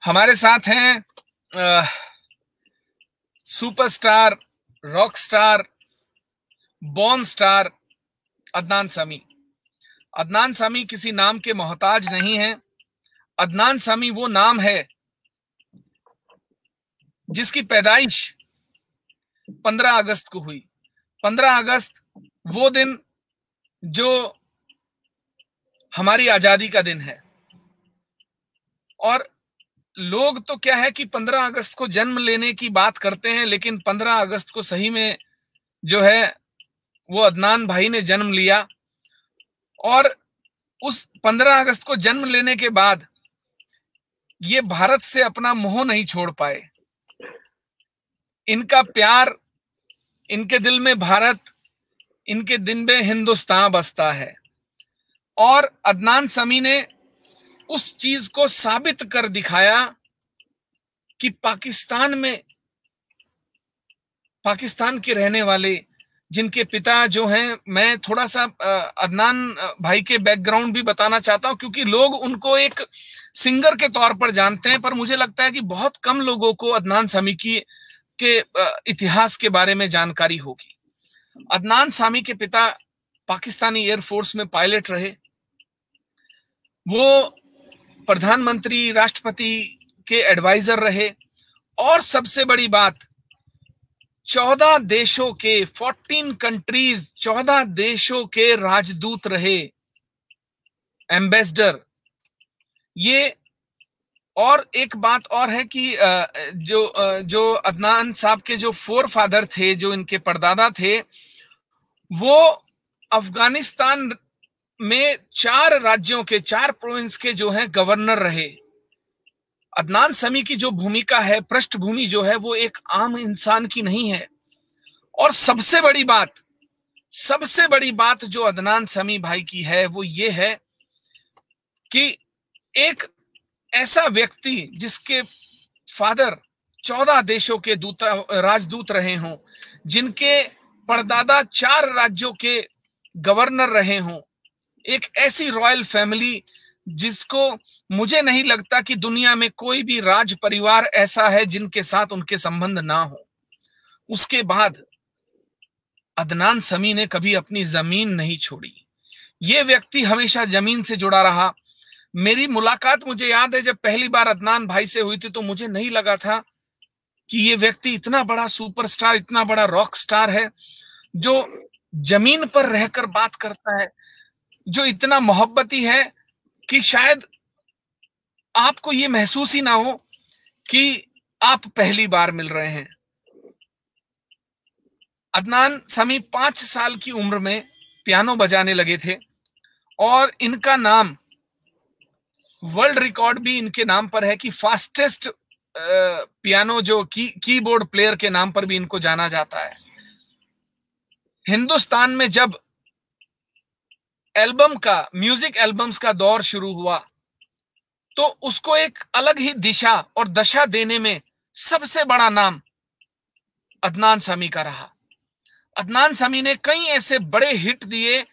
हमारे साथ हैं superstar, rock star, born star Adnan Sami. Adnan Sami किसी नाम के मोहताज नहीं है। अदनान सामी वो नाम है जिसकी पैदाइश 15 अगस्त को हुई। 15 अगस्त वो दिन जो हमारी आजादी का दिन है। और लोग तो क्या है कि 15 अगस्त को जन्म लेने की बात करते हैं, लेकिन 15 अगस्त को सही में जो है वो अदनान भाई ने जन्म लिया। और उस 15 अगस्त को जन्म लेने के बाद ये भारत से अपना मोह नहीं छोड़ पाए। इनका प्यार, इनके दिल में भारत, इनके दिल में हिंदुस्तान बसता है। और अदनान सामी ने उस चीज को साबित कर दिखाया कि पाकिस्तान के रहने वाले जिनके पिता जो हैं, मैं थोड़ा सा अदनान भाई के बैकग्राउंड भी बताना चाहता हूं, क्योंकि लोग उनको एक सिंगर के तौर पर जानते हैं, पर मुझे लगता है कि बहुत कम लोगों को अदनान सामी के इतिहास के बारे में जानकारी होगी। अदनान सामी के पिता पाकिस्तानी एयरफोर्स में पायलट रहे। वो प्रधानमंत्री, राष्ट्रपति के एडवाइजर रहे। और सबसे बड़ी बात, 14 देशों के 14 कंट्रीज, 14 देशों के राजदूत रहे, एम्बेसडर। ये और एक बात और है कि जो अदनान साहब के जो फोर फादर थे, जो इनके परदादा थे, वो अफगानिस्तान में 4 राज्यों के, 4 प्रोविंस के जो है गवर्नर रहे। अदनान सामी की जो भूमिका है, पृष्ठभूमि जो है, वो एक आम इंसान की नहीं है। और सबसे बड़ी बात जो अदनान सामी भाई की है वो ये है कि एक ऐसा व्यक्ति जिसके फादर 14 देशों के राजदूत रहे हों, जिनके परदादा 4 राज्यों के गवर्नर रहे हों, एक ऐसी रॉयल फैमिली जिसको मुझे नहीं लगता कि दुनिया में कोई भी राज परिवार ऐसा है जिनके साथ उनके संबंध ना हो। उसके बाद अदनान सामी ने कभी अपनी जमीन नहीं छोड़ी। ये व्यक्ति हमेशा जमीन से जुड़ा रहा। मेरी मुलाकात, मुझे याद है, जब पहली बार अदनान भाई से हुई थी तो मुझे नहीं लगा था कि ये व्यक्ति इतना बड़ा सुपरस्टार, इतना बड़ा रॉक स्टार है, जो जमीन पर रहकर बात करता है, जो इतना मोहब्बती है कि शायद आपको ये महसूस ही ना हो कि आप पहली बार मिल रहे हैं। अदनान सामी 5 साल की उम्र में पियानो बजाने लगे थे और इनका नाम, वर्ल्ड रिकॉर्ड भी इनके नाम पर है कि फास्टेस्ट पियानो जो कीबोर्ड प्लेयर के नाम पर भी इनको जाना जाता है। हिंदुस्तान में जब म्यूजिक एल्बम्स का दौर शुरू हुआ तो उसको एक अलग ही दिशा और दशा देने में सबसे बड़ा नाम अदनान सामी का रहा। अदनान सामी ने कई ऐसे बड़े हिट दिए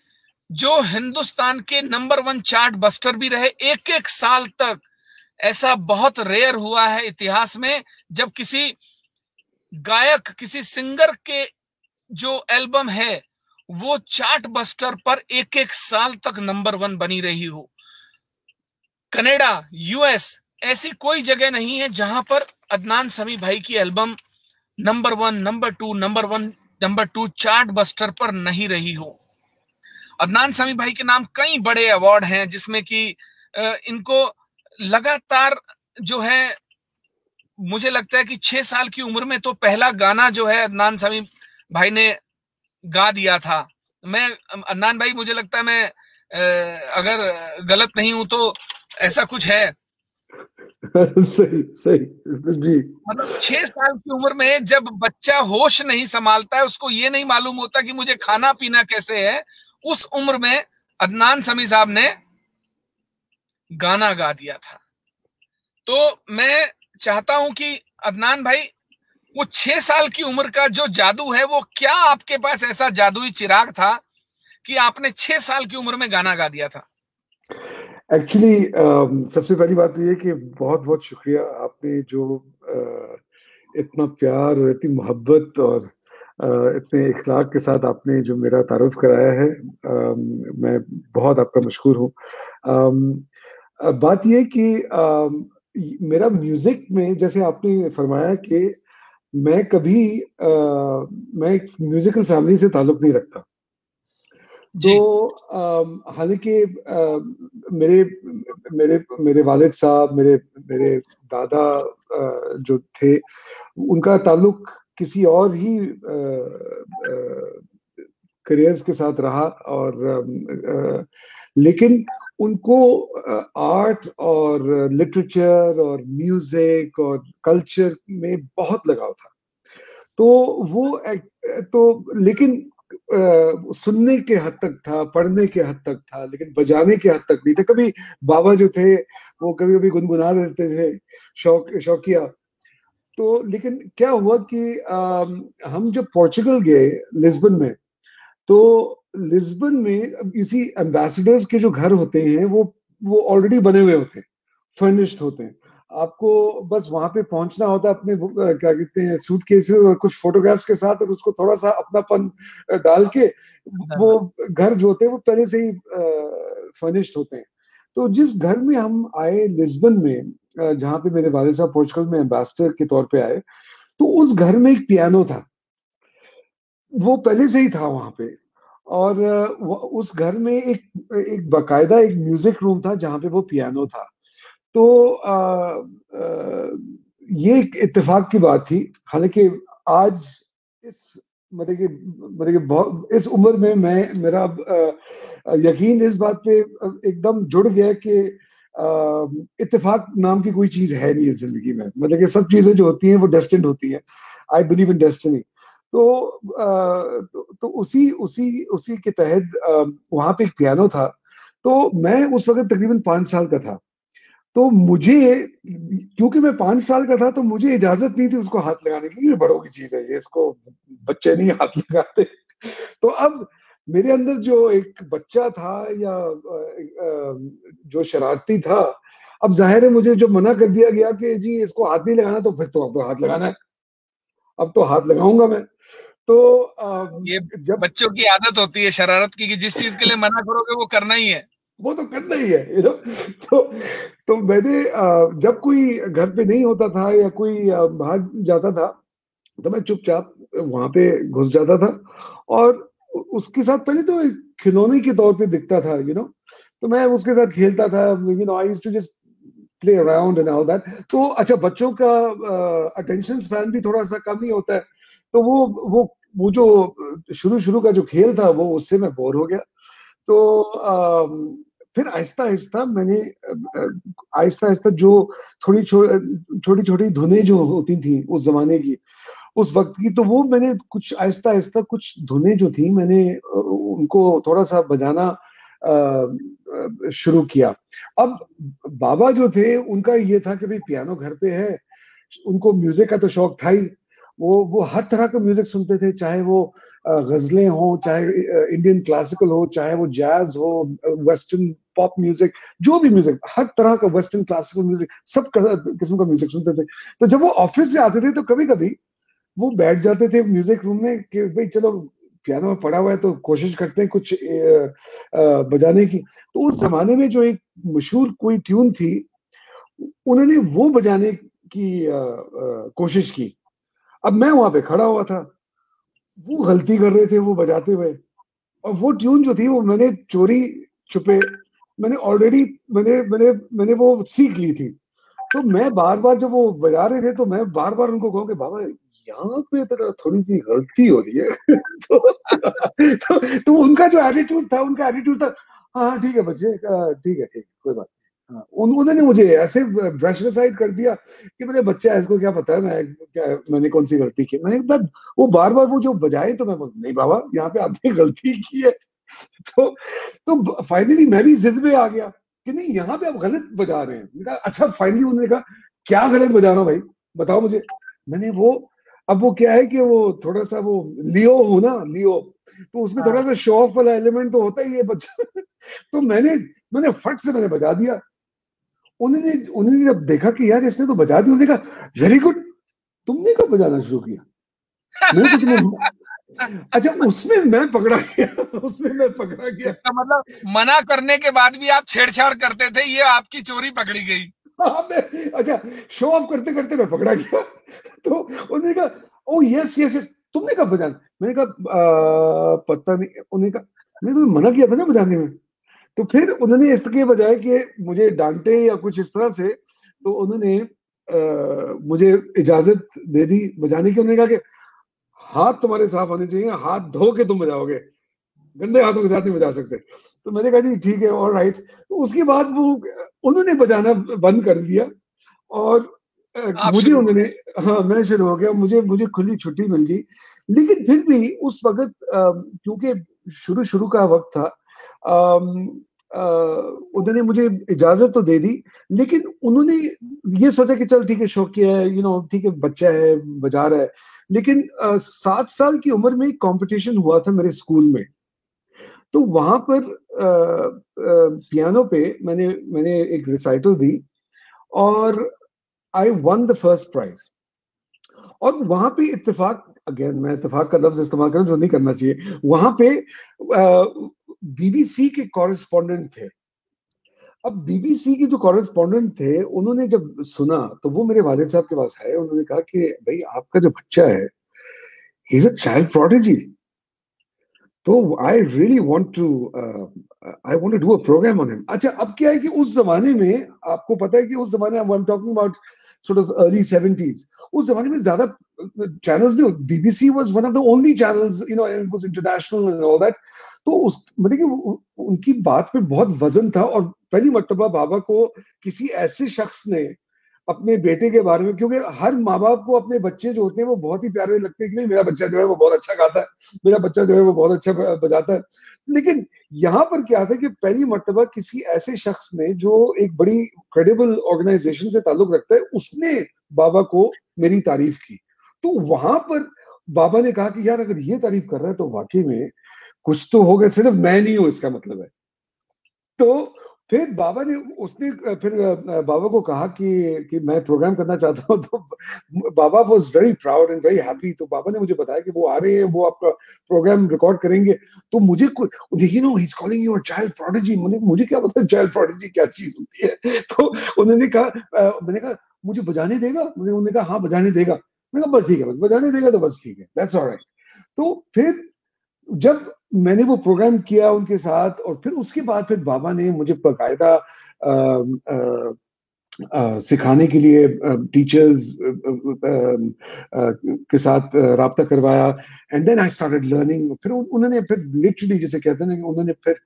जो हिंदुस्तान के नंबर 1 चार्ट बस्टर भी रहे। एक साल तक ऐसा बहुत रेयर हुआ है इतिहास में जब किसी गायक, किसी सिंगर के जो एल्बम है वो चार्ट बस्टर पर एक साल तक नंबर 1 बनी रही हो। कनाडा, यूएस, ऐसी कोई जगह नहीं है जहां पर अदनान सामी भाई की album number 1, number 2 chart buster पर नहीं रही हो। अदनान सामी भाई के नाम कई बड़े अवार्ड हैं, जिसमें कि इनको लगातार जो है, मुझे लगता है कि 6 साल की उम्र में तो पहला गाना जो है अदनान सामी भाई ने गा दिया था। अदनान भाई, मुझे लगता है, मैं अगर गलत नहीं हूं तो ऐसा कुछ है। सही जी। मतलब 6 साल की उम्र में जब बच्चा होश नहीं संभालता है, उसको ये नहीं मालूम होता कि मुझे खाना पीना कैसे है, उस उम्र में अदनान सामी साहब ने गाना गा दिया था। तो मैं चाहता हूं कि अदनान भाई, वो 6 साल की उम्र का जो जादू है, वो क्या आपके पास ऐसा जादुई चिराग था कि आपने 6 साल की उम्र में गाना गा दिया था? एक्चुअली सबसे पहली बात तो ये कि बहुत बहुत शुक्रिया, आपने जो इतना प्यार और इतनी मोहब्बत और इतने इखलाक के साथ आपने जो मेरा तारुफ कराया है, मैं बहुत आपका मशहूर हूँ। बात ये कि मेरा म्यूजिक में, जैसे आपने फरमाया कि मैं कभी मैं एक म्यूजिकल फैमिली से ताल्लुक नहीं रखता। तो जी। हालांकि मेरे मेरे मेरे वालिद साहब, मेरे मेरे दादा जो थे, उनका ताल्लुक किसी और ही करियर्स के साथ रहा, और लेकिन उनको आर्ट और लिटरेचर और म्यूजिक और कल्चर में बहुत लगाव था। तो वो लेकिन सुनने के हद तक था, पढ़ने के हद तक था, लेकिन बजाने के हद तक नहीं था। कभी बाबा जो थे वो कभी कभी गुनगुना देते थे, शौकिया। तो लेकिन क्या हुआ कि हम जब पोर्चुगल गए, लिस्बन में, तो लिस्बन में इसी एम्बेसडर्स के जो घर होते हैं, वो ऑलरेडी बने हुए होते हैं, फर्निश्ड होते हैं। आपको बस वहां पे पहुंचना होता है अपने क्या कहते हैं सूटकेसेस और कुछ फोटोग्राफ्स के साथ, और उसको थोड़ा सा अपनापन डाल के, हाँ, वो हाँ। घर जो होते हैं वो पहले से ही फर्निश्ड होते हैं। तो जिस घर में हम आए लिस्बन में, जहाँ पे मेरे वालिद साहब पोर्चुगल में एम्बेसडर के तौर पे आए, तो उस घर में एक पियानो था, वो पहले से ही था वहां पे। और उस घर में एक एक बकायदा एक म्यूजिक रूम था जहाँ पे वो पियानो था। तो ये एक इत्तेफाक की बात थी। हालांकि आज इस बहुत इस उम्र में मैं मेरा यकीन इस बात पे एकदम जुड़ गया कि इत्तेफाक नाम की कोई चीज है नहीं इस जिंदगी में। मतलब कि सब चीजें जो होती हैं वो डेस्टिन्ड होती हैं। I believe in destiny. तो तो उसी उसी उसी के तहत वहां पे एक पियानो था। तो मैं उस वक्त तकरीबन 5 साल का था। तो मुझे, क्योंकि मैं 5 साल का था, तो मुझे इजाजत नहीं थी उसको हाथ लगाने की। ये बड़ों की चीज है, ये इसको बच्चे नहीं हाथ लगाते। तो अब मेरे अंदर जो एक बच्चा था, या जो शरारती था, अब जाहिर है मुझे जो मना कर दिया गया कि जी इसको हाथ नहीं लगाना, तो फिर तो अब तो हाथ लगाना है, अब तो हाथ लगाऊंगा मैं। तो ये जब बच्चों की आदत होती है शरारत की, कि जिस चीज के लिए मना करोगे वो करना ही है। वो तो करना ही है, तो तो मैंने जब कोई घर पे नहीं होता था या कोई बाहर जाता था, तो मैं चुपचाप वहां पे घुस जाता था। और उसके साथ पहले तो एक खिलौने के तौर पे दिखता था, तो मैं उसके साथ खेलता था। I used to just play around and all that. तो अच्छा, बच्चों का अटेंशन स्पैन भी थोड़ा सा कम ही होता है। तो वो जो शुरू शुरू का जो खेल था, वो उससे मैं बोर हो गया। तो फिर आहिस्ता आहिस्ता मैंने आहिस्ता आहिस्ता जो छोटी छोटी धुनें जो होती थी उस जमाने की, उस वक्त की, तो वो मैंने कुछ आहिस्ता आहिस्ता कुछ धुनें जो थी, मैंने उनको थोड़ा सा बजाना शुरू किया। अब बाबा जो थे, उनका ये था कि भाई पियानो घर पे है, उनको म्यूजिक का तो शौक था ही। वो हर तरह का म्यूजिक सुनते थे, चाहे वो गजलें हो, चाहे इंडियन क्लासिकल हो, चाहे वो जैज हो, वेस्टर्न पॉप म्यूजिक, जो भी म्यूजिक, हर तरह का वेस्टर्न क्लासिकल म्यूजिक, सब किस्म का म्यूजिक सुनते थे। तो जब वो ऑफिस से आते थे, तो कभी कभी वो बैठ जाते थे म्यूजिक रूम में कि भाई चलो, पियानो में पड़ा हुआ है तो कोशिश करते हैं कुछ बजाने की। तो उस जमाने में जो एक मशहूर कोई ट्यून थी, उन्होंने वो बजाने की कोशिश की। अब मैं वहां पे खड़ा हुआ था, वो गलती कर रहे थे वो बजाते हुए, और वो ट्यून जो थी वो मैंने चोरी छुपे, मैंने ऑलरेडी मैंने वो सीख ली थी। तो मैं बार बार जब वो बजा रहे थे, तो मैं बार बार उनको कहूँ कि बाबा, यहाँ पे तो थोड़ी सी गलती हो रही है। तो उनका जो एटीट्यूड था, उनका एटीट्यूड था, हाँ हाँ ठीक है बच्चे, ठीक है ठीक है, कोई बात नहीं। हाँ, उन्होंने मुझे ऐसे ब्रश असाइड कर दिया कि मेरे बच्चा है, इसको क्या पता है मैंने कौन सी गलती की। वो बार बार वो जो बजाए, तो मैं नहीं बाबा, यहाँ पे आपने गलती की है। तो फाइनली मैं भी जिद में आ गया कि नहीं, यहाँ पे आप गलत बजा रहे हैं। मैंने कहा अच्छा, फाइनली उन्होंने कहा क्या गलत बजा रहा हूँ भाई, बताओ मुझे। मैंने वो अब वो क्या है कि वो थोड़ा सा वो लियो हो ना, लियो, तो उसमें थोड़ा सा शो ऑफ वाला एलिमेंट तो होता ही है बच्चा। तो मैंने फट से मैंने बजा दिया। उन्होंने जब देखा कि यार इसने तो बजा दिया, उन्होंने कहा वेरी गुड, तुमने कब बजाना शुरू किया? मैंने तो तुम्हें अच्छा, उसमें मैं पकड़ा गया। इसका मतलब मना करने के बाद भी आप छेड़छाड़ करते थे, ये आपकी चोरी पकड़ी गई। हाँ, अच्छा, शो ऑफ करते करते मैं पकड़ा गया। तो उन्होंने कहा ओ यस यस यस, तुमने कब बजाना? मैंने कहा पता नहीं। उन्होंने कहा मैंने तुम्हें मना किया था ना बजाने में। तो फिर उन्होंने इसके बजाय कि मुझे डांटे या कुछ इस तरह से, तो उन्होंने मुझे इजाजत दे दी बजाने की। उन्होंने कहा कि हाथ तुम्हारे साफ होने चाहिए, हाथ धो के तुम बजाओगे, गंदे हाथों के साथ नहीं बजा सकते। तो मैंने कहा जी ठीक है, ऑल राइट। तो उसके बाद वो उन्होंने बजाना बंद कर दिया और मुझे उन्होंने, हाँ मैं शुरू हो गया, मुझे खुली छुट्टी मिल गई। लेकिन फिर भी उस वक्त क्योंकि शुरू शुरू का वक्त था, उन्होंने मुझे इजाजत तो दे दी, लेकिन उन्होंने ये सोचा कि चल ठीक है, शौकिया है, ठीक है, बच्चा है, बजा रहा है। लेकिन 7 साल की उम्र में एक कंपटीशन हुआ था मेरे स्कूल में। तो वहां पर पियानो पे मैंने एक रिसाइटल दी और I won the first prize. और वहां पे इत्तेफाक, अगेन मैं इत्तेफाक का लफ्ज इस्तेमाल करूं जो नहीं करना चाहिए, वहां पे बीबीसी के कॉरेस्पॉन्डेंट थे। अब बीबीसी के जो कॉरेस्पॉन्डेंट थे, उन्होंने जब सुना तो वो मेरे वालिद साहब के पास आए। उन्होंने कहा कि भाई आपका जो बच्चा है, he is a child prodigy, तो I really want to do a programme on him. अच्छा, अब क्या है कि उस जमाने में आपको पता है कि उस जमाने I am talking about sort of early 70s, उस जमाने में ज्यादा चैनल्स नहीं, BBC was one of the only channels, it was international and all that. तो उस मतलब कि उनकी बात पे बहुत वजन था। और पहली मर्तबा बाबा को किसी ऐसे शख्स ने अपने बेटे के बारे में, क्योंकि हर माँ बाप को अपने बच्चे जो होते हैं वो बहुत ही प्यारे लगते हैं कि नहीं मेरा बच्चा जो है वो बहुत अच्छा गाता है, मेरा बच्चा जो है वो बहुत अच्छा बजाता है। लेकिन यहाँ पर क्या था कि पहली मर्तबा किसी ऐसे शख्स ने जो एक बड़ी क्रेडिबल ऑर्गेनाइजेशन से ताल्लुक रखता है, उसने बाबा को मेरी तारीफ की। तो वहां पर बाबा ने कहा कि यार अगर ये तारीफ कर रहा है तो वाकई में कुछ तो होगा, सिर्फ मैं नहीं हूं इसका मतलब है। तो फिर बाबा ने उसने फिर बाबा को कहा कि मैं प्रोग्राम करना चाहता हूँ। तो Baba was very proud and very happy. तो बाबा ने मुझे बताया कि वो आ रहे हैं, वो आपका प्रोग्राम रिकॉर्ड करेंगे। तो मुझे he is calling you a child prodigy. मुझे क्या पता चाइल्ड प्रोडिजी क्या चीज होती है। तो उन्होंने कहा, मैंने कहा मुझे बजाने देगा? उन्होंने कहा हाँ बजाने देगा। मैंने कहा बस ठीक है, बस बजाने देगा तो बस ठीक है, दैट्स ऑलराइट। तो फिर जब मैंने वो प्रोग्राम किया उनके साथ, और फिर उसके बाद फिर बाबा ने मुझे बाकायदा सिखाने के लिए टीचर्स के साथ राब्ता करवाया। And then I started learning. फिर उन्होंने फिर लिटरली जैसे कहते हैं ना कि उन्होंने फिर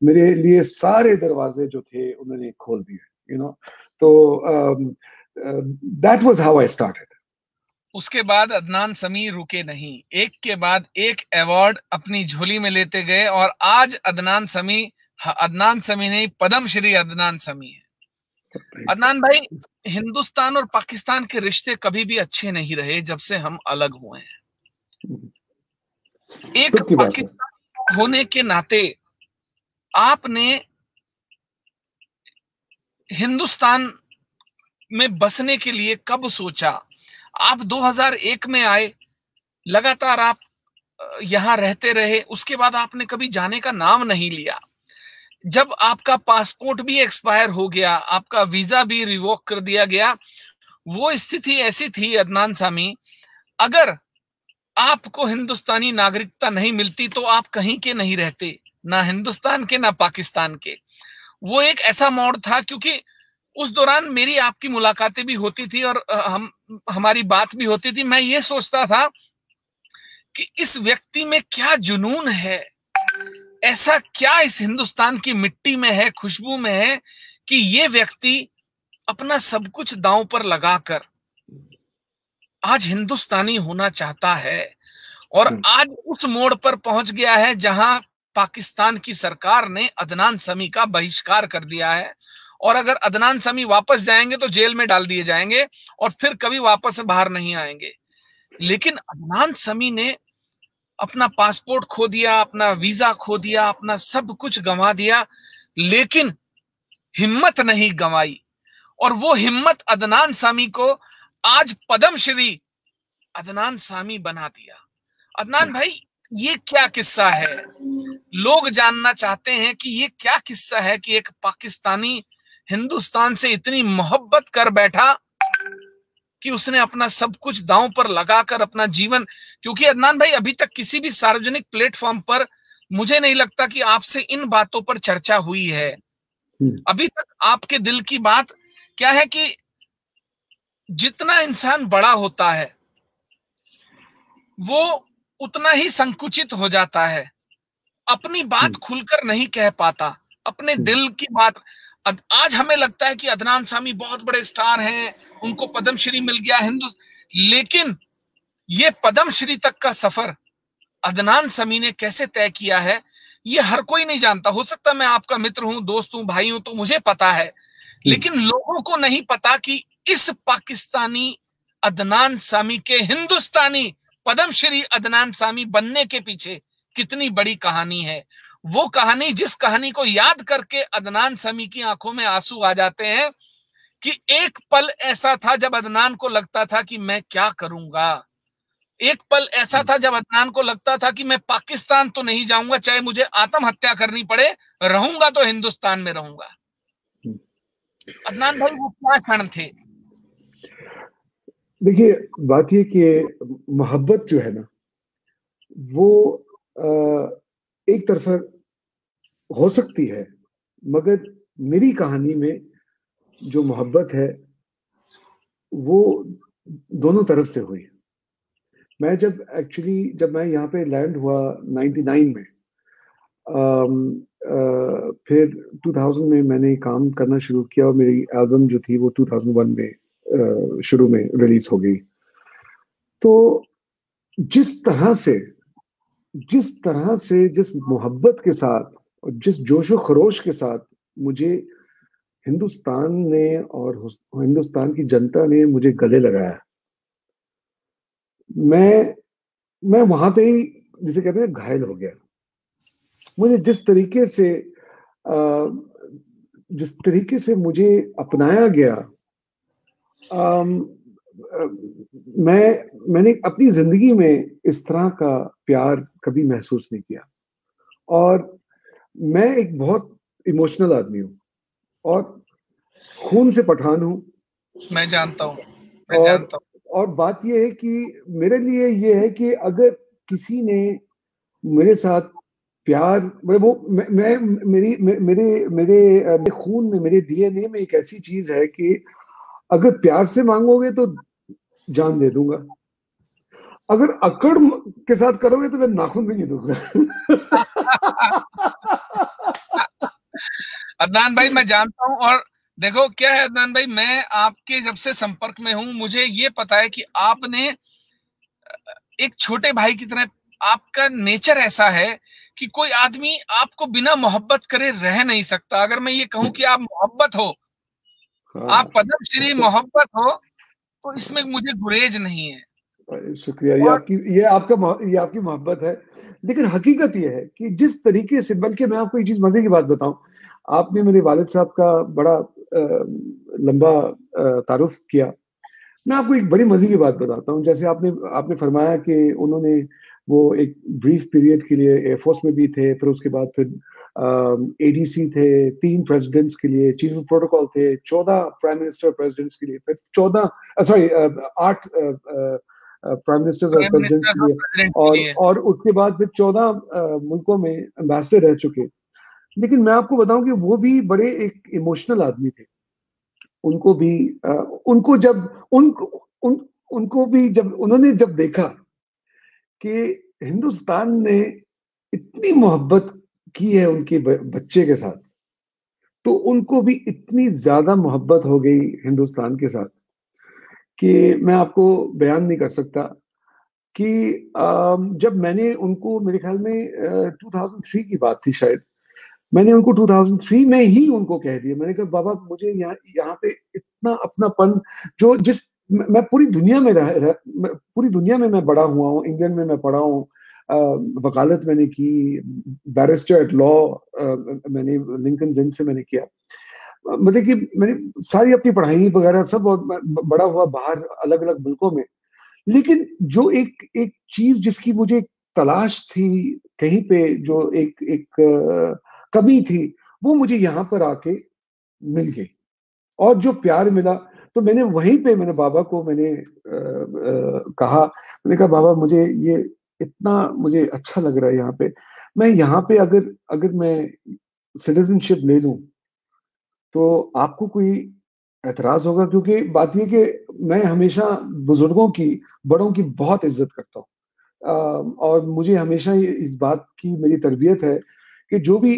मेरे लिए सारे दरवाजे जो थे उन्होंने खोल दिए, तो that was how I started. उसके बाद अदनान समी रुके नहीं, एक के बाद एक अवार्ड अपनी झोली में लेते गए और आज अदनान समी नहीं, पद्मश्री अदनान समी है। अदनान भाई, हिंदुस्तान और पाकिस्तान के रिश्ते कभी भी अच्छे नहीं रहे जब से हम अलग हुए हैं। एक पाकिस्तान होने के नाते आपने हिंदुस्तान में बसने के लिए कब सोचा? आप 2001 में आए, लगातार आप यहां रहते रहे, उसके बाद आपने कभी जाने का नाम नहीं लिया। जब आपका पासपोर्ट भी एक्सपायर हो गया, आपका वीजा भी रिवोक कर दिया गया, वो स्थिति ऐसी थी अदनान सामी, अगर आपको हिंदुस्तानी नागरिकता नहीं मिलती तो आप कहीं के नहीं रहते, ना हिंदुस्तान के ना पाकिस्तान के। वो एक ऐसा मोड़ था, क्योंकि उस दौरान मेरी आपकी मुलाकातें भी होती थी और हमारी बात भी होती थी। मैं ये सोचता था कि इस व्यक्ति में क्या जुनून है, ऐसा क्या इस हिंदुस्तान की मिट्टी में है, खुशबू में है, कि ये व्यक्ति अपना सब कुछ दांव पर लगाकर आज हिंदुस्तानी होना चाहता है और आज उस मोड़ पर पहुंच गया है जहां पाकिस्तान की सरकार ने अदनान समी का बहिष्कार कर दिया है। और अगर अदनान समी वापस जाएंगे तो जेल में डाल दिए जाएंगे और फिर कभी वापस बाहर नहीं आएंगे। लेकिन अदनान समी ने अपना पासपोर्ट खो दिया, अपना वीजा खो दिया, अपना सब कुछ गंवा दिया, लेकिन हिम्मत नहीं गंवाई। और वो हिम्मत अदनान सामी को आज पद्मश्री अदनान सामी बना दिया। अदनान भाई, ये क्या किस्सा है? लोग जानना चाहते हैं कि ये क्या किस्सा है कि एक पाकिस्तानी हिंदुस्तान से इतनी मोहब्बत कर बैठा कि उसने अपना सब कुछ दांव पर लगाकर अपना जीवन, क्योंकि अदनान भाई अभी तक किसी भी सार्वजनिक प्लेटफॉर्म पर मुझे नहीं लगता कि आपसे इन बातों पर चर्चा हुई है। अभी तक आपके दिल की बात क्या है कि जितना इंसान बड़ा होता है वो उतना ही संकुचित हो जाता है, अपनी बात खुलकर नहीं कह पाता, अपने दिल की बात। आज हमें लगता है कि अदनान सामी बहुत बड़े स्टार हैं, उनको पद्मश्री मिल गया लेकिन ये पद्मश्री तक का सफर अदनान सामी ने कैसे तय किया है, ये हर कोई नहीं जानता। हो सकता है मैं आपका मित्र हूं, दोस्त हूं, भाई हूं, तो मुझे पता है, लेकिन लोगों को नहीं पता कि इस पाकिस्तानी अदनान सामी के हिंदुस्तानी पद्मश्री अदनान सामी बनने के पीछे कितनी बड़ी कहानी है। वो कहानी, जिस कहानी को याद करके अदनान सामी की आंखों में आंसू आ जाते हैं कि एक पल ऐसा था जब अदनान को लगता था कि मैं क्या करूंगा। एक पल ऐसा था जब अदनान को लगता था कि मैं पाकिस्तान तो नहीं जाऊंगा, चाहे मुझे आत्महत्या करनी पड़े, रहूंगा तो हिंदुस्तान में रहूंगा। अदनान भाई, वो क्या क्षण थे? देखिए, बात ये कि मोहब्बत जो है ना, वो एक तरफा हो सकती है, मगर मेरी कहानी में जो मोहब्बत है वो दोनों तरफ से हुई। मैं जब मैं यहाँ पे लैंड हुआ 99 में, फिर 2000 में मैंने काम करना शुरू किया और मेरी एल्बम जो थी वो 2001 में शुरू में रिलीज हो गई। तो जिस तरह से जिस मोहब्बत के साथ और जिस जोशो खरोश के साथ मुझे हिंदुस्तान ने और हिंदुस्तान की जनता ने मुझे गले लगाया, मैं वहां पे ही, जिसे कहते हैं, घायल हो गया। मुझे जिस तरीके से मुझे अपनाया गया, मैंने अपनी जिंदगी में इस तरह का प्यार कभी महसूस नहीं किया। और मैं एक बहुत इमोशनल आदमी हूँ और खून से पठान हूँ। मैं जानता हूँ। और बात यह है कि मेरे लिए ये है कि अगर किसी ने मेरे साथ प्यार, वो मैं मेरे खून में, मेरे डीएनए में एक ऐसी चीज है कि अगर प्यार से मांगोगे तो जान दे दूंगा, अगर अकड़ के साथ करोगे तो मैं नाखून भी नहीं दूंगा। अदनान भाई, मैं जानता हूं। और देखो क्या है अदनान भाई, मैं आपके जब से संपर्क में हूं, मुझे ये पता है कि आपने एक छोटे भाई की तरह, आपका नेचर ऐसा है कि कोई आदमी आपको बिना मोहब्बत करे रह नहीं सकता। अगर मैं ये कहूं कि आप मोहब्बत हो, आप पद्मश्री मोहब्बत हो, तो इसमें मुझे गुरेज नहीं है। शुक्रिया, ये आपकी मोहब्बत है। लेकिन हकीकत ये है कि जिस तरीके से, बल्कि मैं आपको एक चीज मजे की बात बताऊं, आपने मेरे वालिद साहब का बड़ा लंबा तारुफ किया। मैं आपको एक बड़ी मजे की बात बताता हूँ। जैसे आपने फरमाया कि उन्होंने वो एक ब्रीफ पीरियड के लिए एयरफोर्स में भी थे, फिर उसके बाद फिर एडीसी थे, 3 प्रेसिडेंट्स के लिए चीफ ऑफ प्रोटोकॉल थे, 14 प्राइम मिनिस्टर प्रेसिडेंट्स के लिए, फिर 8 प्राइम मिनिस्टर्स और प्रेसिडेंट्स के लिए, और उसके बाद फिर 14 मुल्कों में एम्बेसडर रह चुके। लेकिन मैं आपको बताऊं कि वो भी बड़े एक इमोशनल आदमी थे। उनको भी जब उन्होंने देखा कि हिंदुस्तान ने इतनी मोहब्बत की है उनके बच्चे के साथ, तो उनको भी इतनी ज्यादा मोहब्बत हो गई हिंदुस्तान के साथ कि मैं आपको बयान नहीं कर सकता। कि जब मैंने उनको, मेरे ख्याल में 2003 की बात थी शायद, मैंने उनको 2003 में ही उनको कह दिया, मैंने कहा बाबा मुझे यहाँ पे इतना अपनापन, मैं पूरी दुनिया में पूरी दुनिया में मैं बड़ा हुआ हूँ, इंग्लैंड में मैं पढ़ा हूँ, वकालत मैंने की, बैरिस्टर एट लॉ मैंने लिंकन इन्स से मैंने किया। मतलब कि मैंने सारी अपनी पढ़ाई वगैरह सब, और बड़ा हुआ बाहर अलग अलग मुल्कों में। लेकिन जो एक एक चीज जिसकी मुझे तलाश थी कहीं पे, जो एक एक कमी थी, वो मुझे यहाँ पर आके मिल गई। और जो प्यार मिला, तो मैंने वहीं पे मैंने बाबा को मैंने कहा, मैंने कहा बाबा मुझे ये इतना मुझे अच्छा लग रहा है यहाँ पे, मैं यहाँ पे अगर अगर मैं सिटीजनशिप ले लूं तो आपको कोई एतराज होगा? क्योंकि बात ये कि मैं हमेशा बुजुर्गों की, बड़ों की बहुत इज्जत करता हूँ। और मुझे हमेशा इस बात की मेरी तरबियत है कि जो भी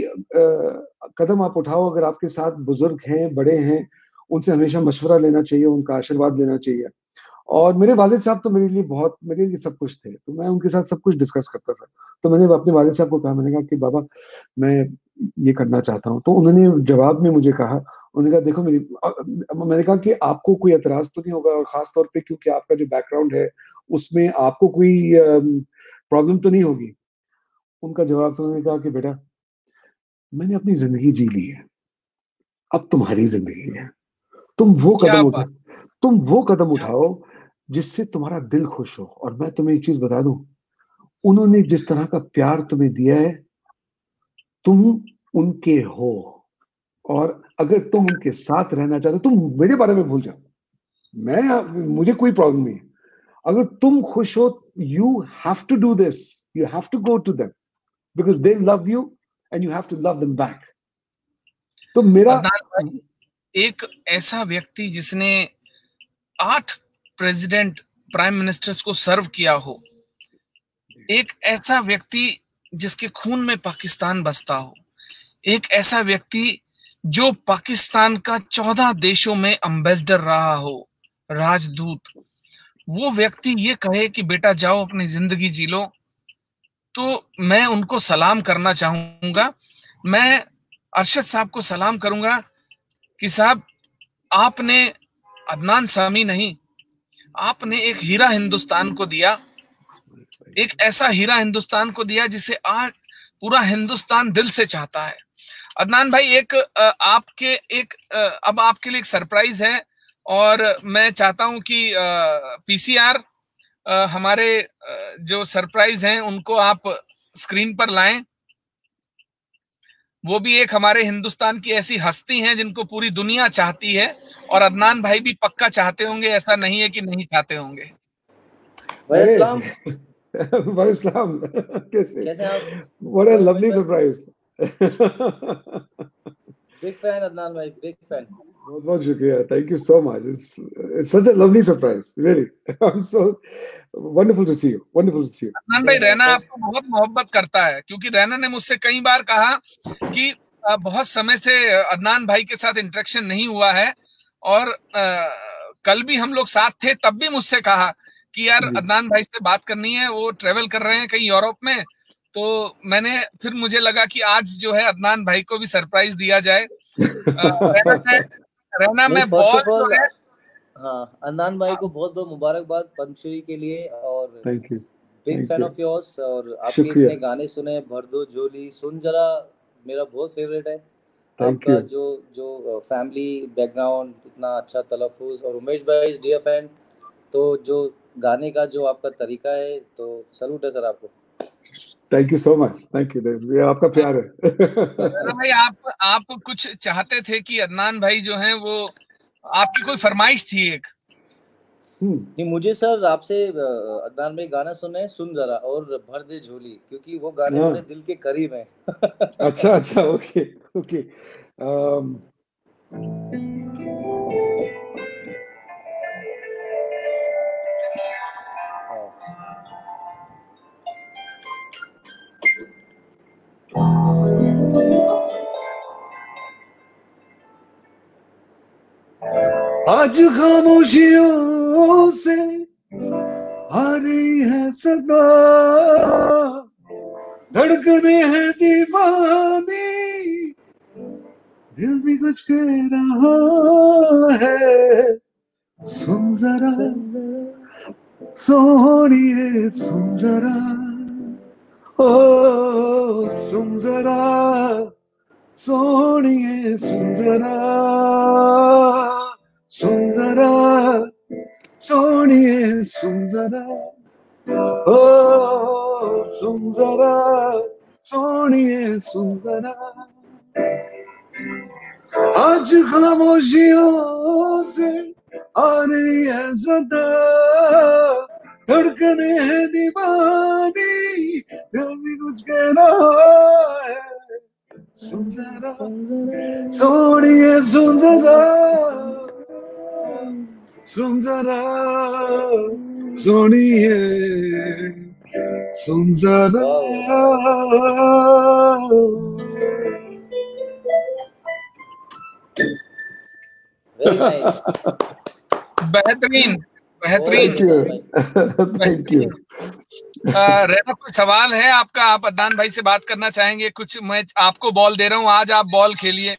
कदम आप उठाओ, अगर आपके साथ बुजुर्ग हैं, बड़े हैं, उनसे हमेशा मशवरा लेना चाहिए, उनका आशीर्वाद लेना चाहिए। और मेरे वालिद साहब तो मेरे लिए बहुत, मेरे लिए सब कुछ थे, तो मैं उनके साथ सब कुछ डिस्कस करता था। तो मैंने अपने वालिद साहब को कहा, मैंने कहा कि बाबा मैं ये करना चाहता हूँ। तो उन्होंने जवाब में मुझे कहा, उन्होंने कहा देखो मेरी, मैंने कहा कि आपको कोई एतराज तो नहीं होगा, और खास तौर पे क्योंकि आपका जो बैकग्राउंड है उसमें आपको कोई प्रॉब्लम तो नहीं होगी? उनका जवाब, तो उन्होंने कहा कि बेटा मैंने अपनी जिंदगी जी ली है, अब तुम्हारी जिंदगी है, तुम वो क्या कदम बात! उठाओ, तुम वो कदम क्या उठाओ जिससे तुम्हारा दिल खुश हो। और मैं तुम्हें एक चीज बता दूं, उन्होंने जिस तरह का प्यार तुम्हें दिया है, तुम उनके हो। और अगर तुम उनके साथ रहना चाहते हो, तुम मेरे बारे में भूल जाओ, मैं, मुझे कोई प्रॉब्लम नहीं है। अगर तुम खुश हो, you have to do this, you have to go to them, because they love you and you have to love them back. तो मेरा, अदनान भाई, एक ऐसा व्यक्ति जिसने 8 प्रेसिडेंट, प्राइम मिनिस्टर्स को सर्व किया हो, एक ऐसा व्यक्ति जिसके खून में पाकिस्तान बसता हो, एक ऐसा व्यक्ति जो पाकिस्तान का 14 देशों में एम्बेसडर रहा हो, राजदूत, वो व्यक्ति ये कहे कि बेटा जाओ अपनी जिंदगी जी लो, तो मैं उनको सलाम करना चाहूंगा। मैं अरशद साहब को सलाम करूंगा कि साहब आपने, अदनान सामी नहीं, आपने एक हीरा हिंदुस्तान को दिया, एक ऐसा हीरा हिंदुस्तान को दिया जिसे आज पूरा हिंदुस्तान दिल से चाहता है। अदनान भाई, एक आपके एक अब आपके लिए एक सरप्राइज है, और मैं चाहता हूं कि पीसीआर हमारे जो सरप्राइज हैं उनको आप स्क्रीन पर लाएं। वो भी एक हमारे हिंदुस्तान की ऐसी हस्ती हैं जिनको पूरी दुनिया चाहती है, और अदनान भाई भी पक्का चाहते होंगे, ऐसा नहीं है कि नहीं चाहते होंगे। वालेकुम सलाम, कैसे आप? What a lovely surprise. Big fan Adnan भाई, बिग फैन। बहुत बहुत शुक्रिया, thank you so much, it's such a lovely surprise, really. I'm so wonderful to see you, wonderful to see you. Adnan भाई, रैना आपको बहुत मोहब्बत करता है, क्योंकि रैना ने मुझसे कई बार कहा कि बहुत समय से अदनान भाई के साथ इंटरेक्शन नहीं हुआ है, और कल भी हम लोग साथ थे, तब भी मुझसे कहा कि यार अदनान भाई से बात करनी है, वो ट्रेवल कर रहे हैं कहीं यूरोप में। तो मैंने फिर मुझे लगा कि आज जो है अदनान भाई को भी सरप्राइज दिया जाए। रैना में बहुत जो है, हाँ, अदनान भाई को बहुत बहुत मुबारकबाद पद्मश्री के लिए, और thank you, big fan of yours. और आपके इतने गाने सुने, भर दो झोली, सुन जरा, मेरा बहुत फेवरेट है। आपका जो फैमिली बैकग्राउंड, इतना अच्छा तलफ़ुज़, और उमेश भाई इज डियर फैन, तो जो गाने का जो आपका तरीका है, तो सलूट है सर आपको। Thank you so much, thank you, ये आपका प्यार है। भाई आप कुछ चाहते थे कि अदनान भाई जो हैं वो, आपकी कोई फरमाइश थी एक? नहीं, मुझे सर आपसे अदनान भाई गाना सुनना है, सुन जरा और भर दे झोली, क्योंकि वो गाने मेरे दिल के करीब हैं। अच्छा, ओके ओके। आज खामोशियों से आ रही है सदा, धड़कने हैं दीवानी, दिल भी कुछ कह रहा है, सुन जरा सोनिए, सुन जरा ओ सुन जरा सोनिए सुन जरा सोनिए सुन जरा ओ सुन जरा सोनिए सुन जरा आज खामोशियों से आ रही है सदा धड़कने है दीवानी दिल भी कुछ कहना है सुन जरा सोनिए सुन जरा सोनिए सुन जरा बेहतरीन बेहतरीन। Thank you. रेना, कोई सवाल है आपका? आप अदनान भाई से बात करना चाहेंगे कुछ? मैं आपको बॉल दे रहा हूँ, आज आप बॉल खेलिए।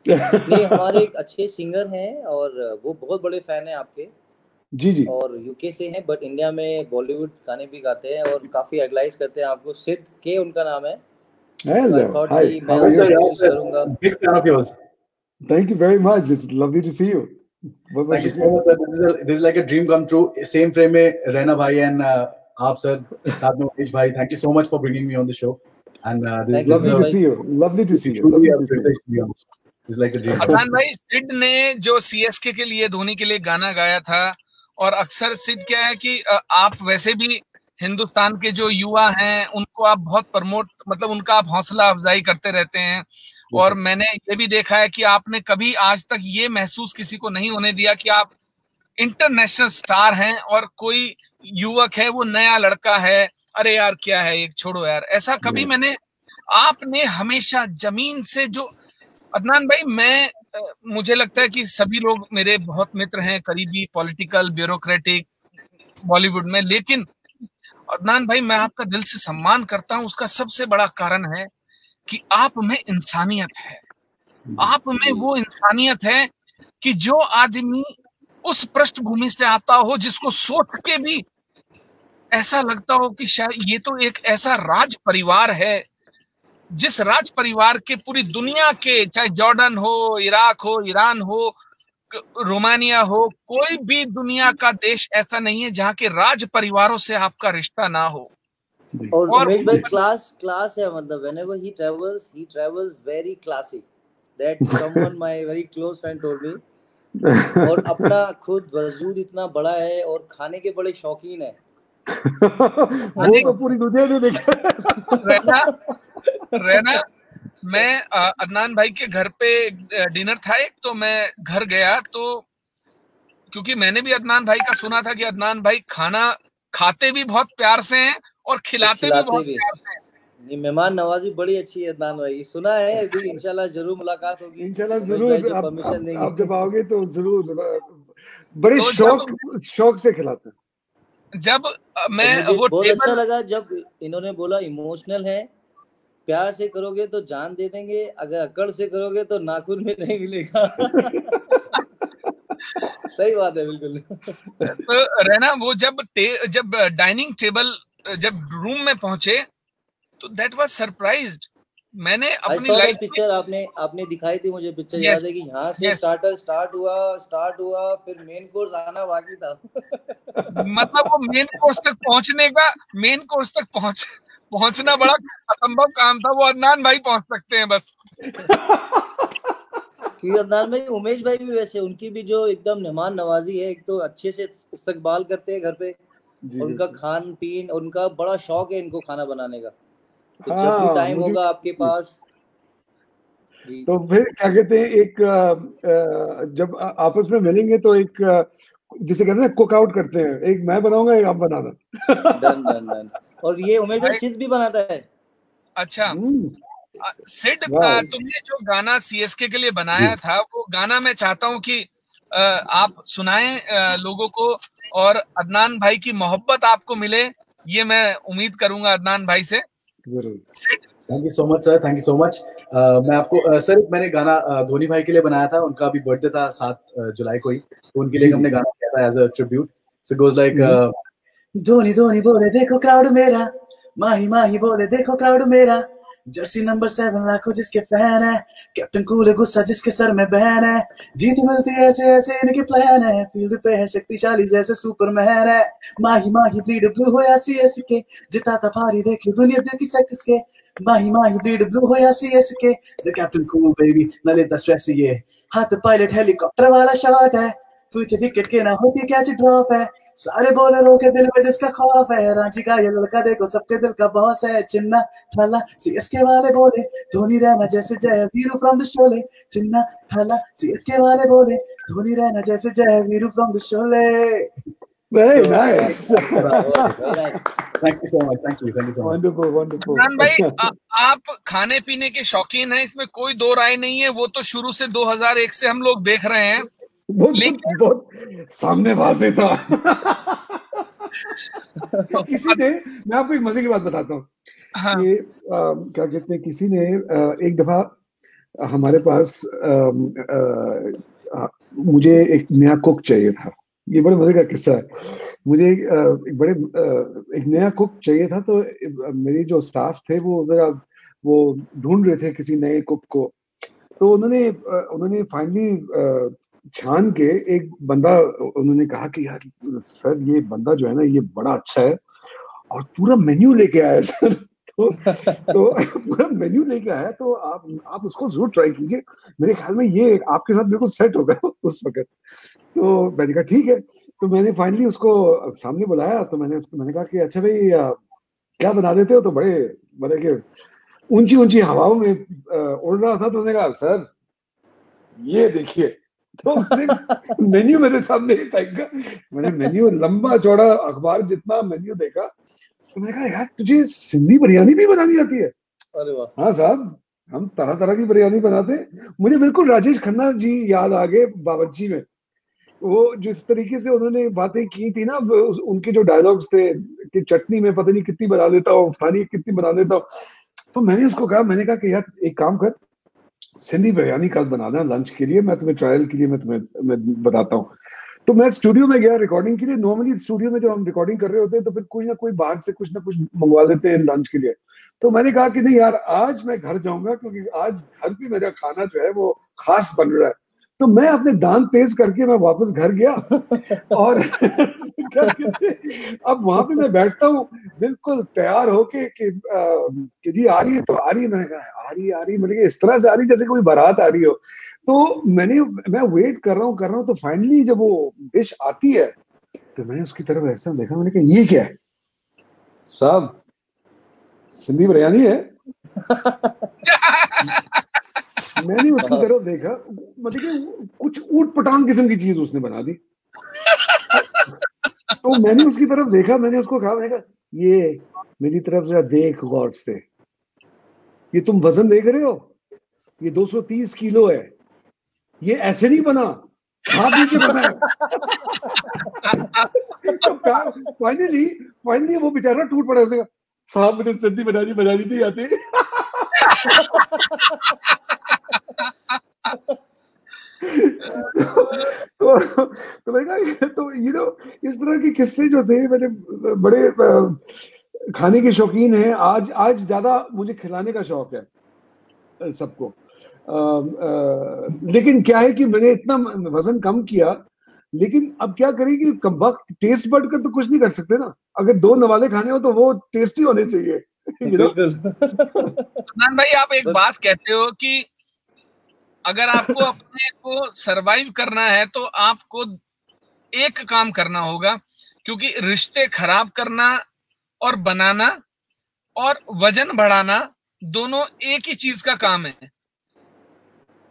नहीं, हमारे एक अच्छे सिंगर हैं और वो बहुत बड़े फैन हैं आपके। जी और यूके से हैं, बट इंडिया में बॉलीवुड गाने भी गाते हैं और काफी एडलाइज करते हैं आपको। सिद्ध के उनका नाम है। Hello. Hi. मैं उनसे कोशिश करूंगा। Big fan of yours. Thank you very much. It's lovely to see you. Thank you so much. This is like a dream come true. Same frame में Reina भाई and आप सर साथ में उमेश भाई. Thank you so much for bringing me on the show. And this is lovely to see you. Lovely to see you. It's like a dream. Adnan भाई, सिड ने जो CSK के लिए, धोनी के लिए गाना गाया था, और अक्सर सिड क्या है कि आप वैसे भी हिंदुस्तान के जो युवा हैं उनको आप बहुत प्रमोट, मतलब उनका आप हौसला अफजाई करते रहते हैं। और मैंने ये भी देखा है कि आपने कभी आज तक ये महसूस किसी को नहीं होने दिया कि आप इंटरनेशनल स्टार हैं और कोई युवक है वो नया लड़का है, अरे यार क्या है एक, छोड़ो यार, ऐसा कभी मैंने, आपने हमेशा जमीन से जो, अदनान भाई मुझे लगता है कि सभी लोग मेरे बहुत मित्र हैं, करीबी, पॉलिटिकल, ब्यूरोक्रेटिक, बॉलीवुड में, लेकिन अदनान भाई मैं आपका दिल से सम्मान करता हूं। उसका सबसे बड़ा कारण है कि आप में इंसानियत है। आप में वो इंसानियत है कि जो आदमी उस पृष्ठभूमि से आता हो जिसको सोच के भी ऐसा लगता हो कि शायद ये तो एक ऐसा राज परिवार है, जिस राज परिवार के पूरी दुनिया के, चाहे जॉर्डन हो, इराक हो, ईरान हो, रोमानिया हो, कोई भी दुनिया का देश ऐसा नहीं है जहाँ के राज परिवारों से आपका रिश्ता ना हो। और उमेश भाई क्लास है, मतलब whenever he travels very classy. That someone my very close friend told me. और अपना खुद वजूद इतना बड़ा है और खाने के बड़े शौकीन है। वो तो पूरी दुनिया ने देखा। रहना मैं अदनान भाई के घर पे डिनर था एक, तो मैं घर गया, तो क्योंकि मैंने भी अदनान भाई का सुना था कि अदनान भाई खाना खाते भी बहुत प्यार से हैं और खिलाते भी बहुत प्यार से हैं। नहीं, मेहमान नवाजी बड़ी अच्छी है अदनान भाई, सुना है। इंशाल्लाह जरूर मुलाकात होगी। इंशाल्लाह जरूर, परमिशन देंगे। आप जब आओगे तो जरूर, बड़े शौक से खिलाते हैं। जब मैं वो बहुत अच्छा लगा जब इन्होंने बोला इमोशनल है, प्यार से करोगे तो जान दे देंगे, अगर अकड़ से करोगे तो नाखून में नहीं मिलेगा। सही बात है, बिल्कुल। तो रहना वो जब डाइनिंग टेबल, जब रूम में पहुंचे तो दैट वाज सरप्राइज्ड। मैंने अपनी लाइफ पिक्चर आपने दिखाई थी मुझे, पिक्चर याद है कि यहाँ से स्टार्ट हुआ फिर मेन कोर्स आना बाकी था। मतलब वो मेन कोर्स तक पहुंचना बड़ा असंभव काम था, वो अदनान भाई पहुंच सकते हैं बस। कि अदनान भाई, उमेश भाई भी वैसे, उनकी भी जो एकदम मेहमान नवाजी है, एक तो अच्छे से इस्तकबाल करते हैं घर पे, उनका खान पीन, उनका बड़ा शौक है इनको खाना बनाने का। तो जब भी टाइम होगा आपके पास जी। तो फिर क्या कहते हैं, एक जब आपस में मिलेंगे तो एक जिसे कहते हैं कुक आउट करते हैं, एक मैं बनाऊंगा, एक आप बनाना। डन। और ये उमेश भाई सिड भी बनाता है। अच्छा सिड, तुमने जो गाना सीएसके के लिए बनाया था, वो गाना मैं चाहता हूँ कि आप सुनाएं लोगों को, और अदनान भाई की मोहब्बत आपको मिले, ये मैं उम्मीद करूंगा अदनान भाई से। Thank you so much sir, thank you so much. मैं आपको सर, मैंने गाना धोनी भाई के लिए बनाया था, उनका अभी बर्थडे था 7 जुलाई को ही, तो उनके लिए हमने गाना किया था as a tribute. So goes like, Dhoni Dhoni बोले देखो क्राउड मेरा, माही माही बोले देखो क्राउड मेरा, जर्सी नंबर 7 लाखों जिसके फैन है, कैप्टन कूल है गुस्सा जिसके सर में बहन है, जीत मिलती है ऐसे ऐसे इनके प्लान है, फील्ड पे है शक्तिशाली जैसे सुपरमैन है, माही माही ब्लीड ब्लू हो या सीएस के, जिताता भारी देखी दुनिया देखी सक्स के, माही माही ब्लीड ब्लू हो या सीएस के, द कैप्टन कूल बेबी न लेता स्ट्रेस ये, हाथ पायलट हेलीकॉप्टर वाला शॉट है, फ्यूचर विकेट के ना होती कैच ड्रॉप है, सारे बॉलरों के दिल में जिसका खौफ है, रांची का ये लड़का देखो सबके दिल का बॉस है, चिन्ना थाला सीएसके वाले बोले धोनी रहना जैसे जय वीरू फ्रॉम द शोले, चिन्ना थाला सीएसके वाले बोले धोनी रहना जैसे जय Veeru from the Sholay. Very nice. Thank you so much. Thank you so much. Wonderful, wonderful. Imran भाई, आप खाने पीने के शौकीन हैं, इसमें कोई दो राय नहीं है, वो तो शुरू से 2001 से हम लोग देख रहे हैं। बहुत सामने वाजे था। किसी ने, मैं आपको एक मजे की बात बताता हूँ। हाँ। ये क्या कहते हैं, किसी ने एक दफा हमारे पास मुझे एक नया कुक चाहिए था। ये बड़े मजे का किस्सा है। मुझे एक नया कुक चाहिए था, तो मेरी जो स्टाफ थे वो ढूंढ रहे थे किसी नए कुक को। तो उन्होंने फाइनली छान के एक बंदा, उन्होंने कहा कि यार सर ये बंदा जो है ना ये बड़ा अच्छा है, और पूरा मेन्यू लेके आया सर। तो पूरा मेन्यू लेके आया, तो आप उसको जरूर ट्राई कीजिए, मेरे ख्याल में ये आपके साथ बिल्कुल सेट होगा उस वक्त। तो मैंने कहा ठीक है। तो मैंने फाइनली उसको सामने बुलाया, तो मैंने कहा कि अच्छा भाई क्या बना देते हो? तो बड़े के ऊंची ऊंची हवाओं में उड़ रहा था। तो उसने कहा सर ये देखिए। तो उसने मेन्यू मेरे सामने फेंका। मैंने मेन्यू लंबा चौड़ा अखबार जितना मेन्यू देखा। तो मैंने कहा यार तुझे सिंधी बिरयानी भी बनानी आती है? अरे वाह। हाँ साहब, हम तरह तरह की बिरयानी बनाते हैं। मुझे बिल्कुल राजेश खन्ना जी याद आ गए बावर्ची में। वो जिस तरीके से उन्होंने बातें की थी ना, उनके जो डायलॉग्स थे कि चटनी में पता नहीं कितनी बना देता हूँ, पानी कितनी बना देता हूँ। तो मैंने उसको कहा, मैंने कहा कि यार एक काम कर, सिंधी बिरयानी कल बनाना लंच के लिए, मैं तुम्हें ट्रायल के लिए मैं बताता हूँ। तो मैं स्टूडियो में गया रिकॉर्डिंग के लिए। नॉर्मली स्टूडियो में जब हम रिकॉर्डिंग कर रहे होते हैं तो फिर कोई ना कोई बाहर से कुछ ना कुछ मंगवा लेते हैं लंच के लिए। तो मैंने कहा कि नहीं यार आज मैं घर जाऊंगा, क्योंकि आज घर पे मेरा खाना जो है वो खास बन रहा है। तो मैं अपने दांत तेज करके मैं वापस घर गया और क्या कहते, अब वहां पे मैं बैठता हूँ बिल्कुल तैयार होके कि जी आ रही है, तो आ रही है। मैंने कहा आ रही मतलब इस तरह से आ रही जैसे कोई बारात आ रही हो। तो मैं वेट कर रहा हूँ। तो फाइनली जब वो डिश आती है तो मैंने उसकी तरफ ऐसा देखा, मैंने कहा ये क्या है साहब? सिंधी बिरयानी है। मैंने उसकी तरफ देखा, मतलब कि कुछ ऊट पटांग किस्म की चीज उसने बना दी। तो मैंने उसकी तरफ देखा, मैंने उसको कहा, मैंने कहा ये मेरी तरफ से देख गौर से, ये तुम वजन देख रहे हो, ये 230 किलो है, ये ऐसे नहीं बना, खा पी के बना है। तो फाइनली वो बेचारा टूट पड़ा। उसने कहा साहब मुझे सिंधी बिरयानी बनानी नहीं आती। तो मैंने कहा तो इस तरह के किस्से जो थे, मैंने बड़े खाने के शौकीन हैं। आज ज्यादा मुझे खिलाने का शौक है सबको। लेकिन क्या है कि मैंने इतना वजन कम किया, लेकिन अब क्या करें कि वक्त टेस्ट बड का तो कुछ नहीं कर सकते ना। अगर 2 नवाले खाने हो तो वो टेस्टी होने चाहिए। अदनान भाई, आप एक बात कहते हो कि अगर आपको अपने को सरवाइव करना है तो आपको एक काम करना होगा, क्योंकि रिश्ते खराब करना और बनाना और वजन बढ़ाना दोनों एक ही चीज का काम है,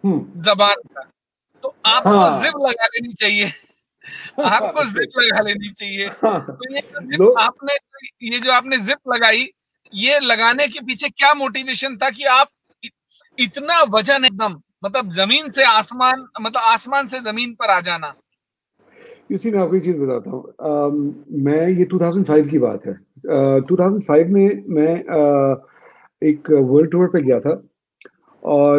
जबान का। तो आपको जिप लगा लेनी चाहिए। आपको जिप लगा लेनी चाहिए। तो ये जो आपने जिप लगाई, ये लगाने के पीछे क्या मोटिवेशन था कि आप इतना वजन एकदम मतलब जमीन से आसमान, मतलब आसमान से जमीन पर आ जाना? इसी में आपको एक चीज बताता हूँ। मैं ये 2005 की बात है। 2005 में मैं एक वर्ल्ड टूर पे गया था, और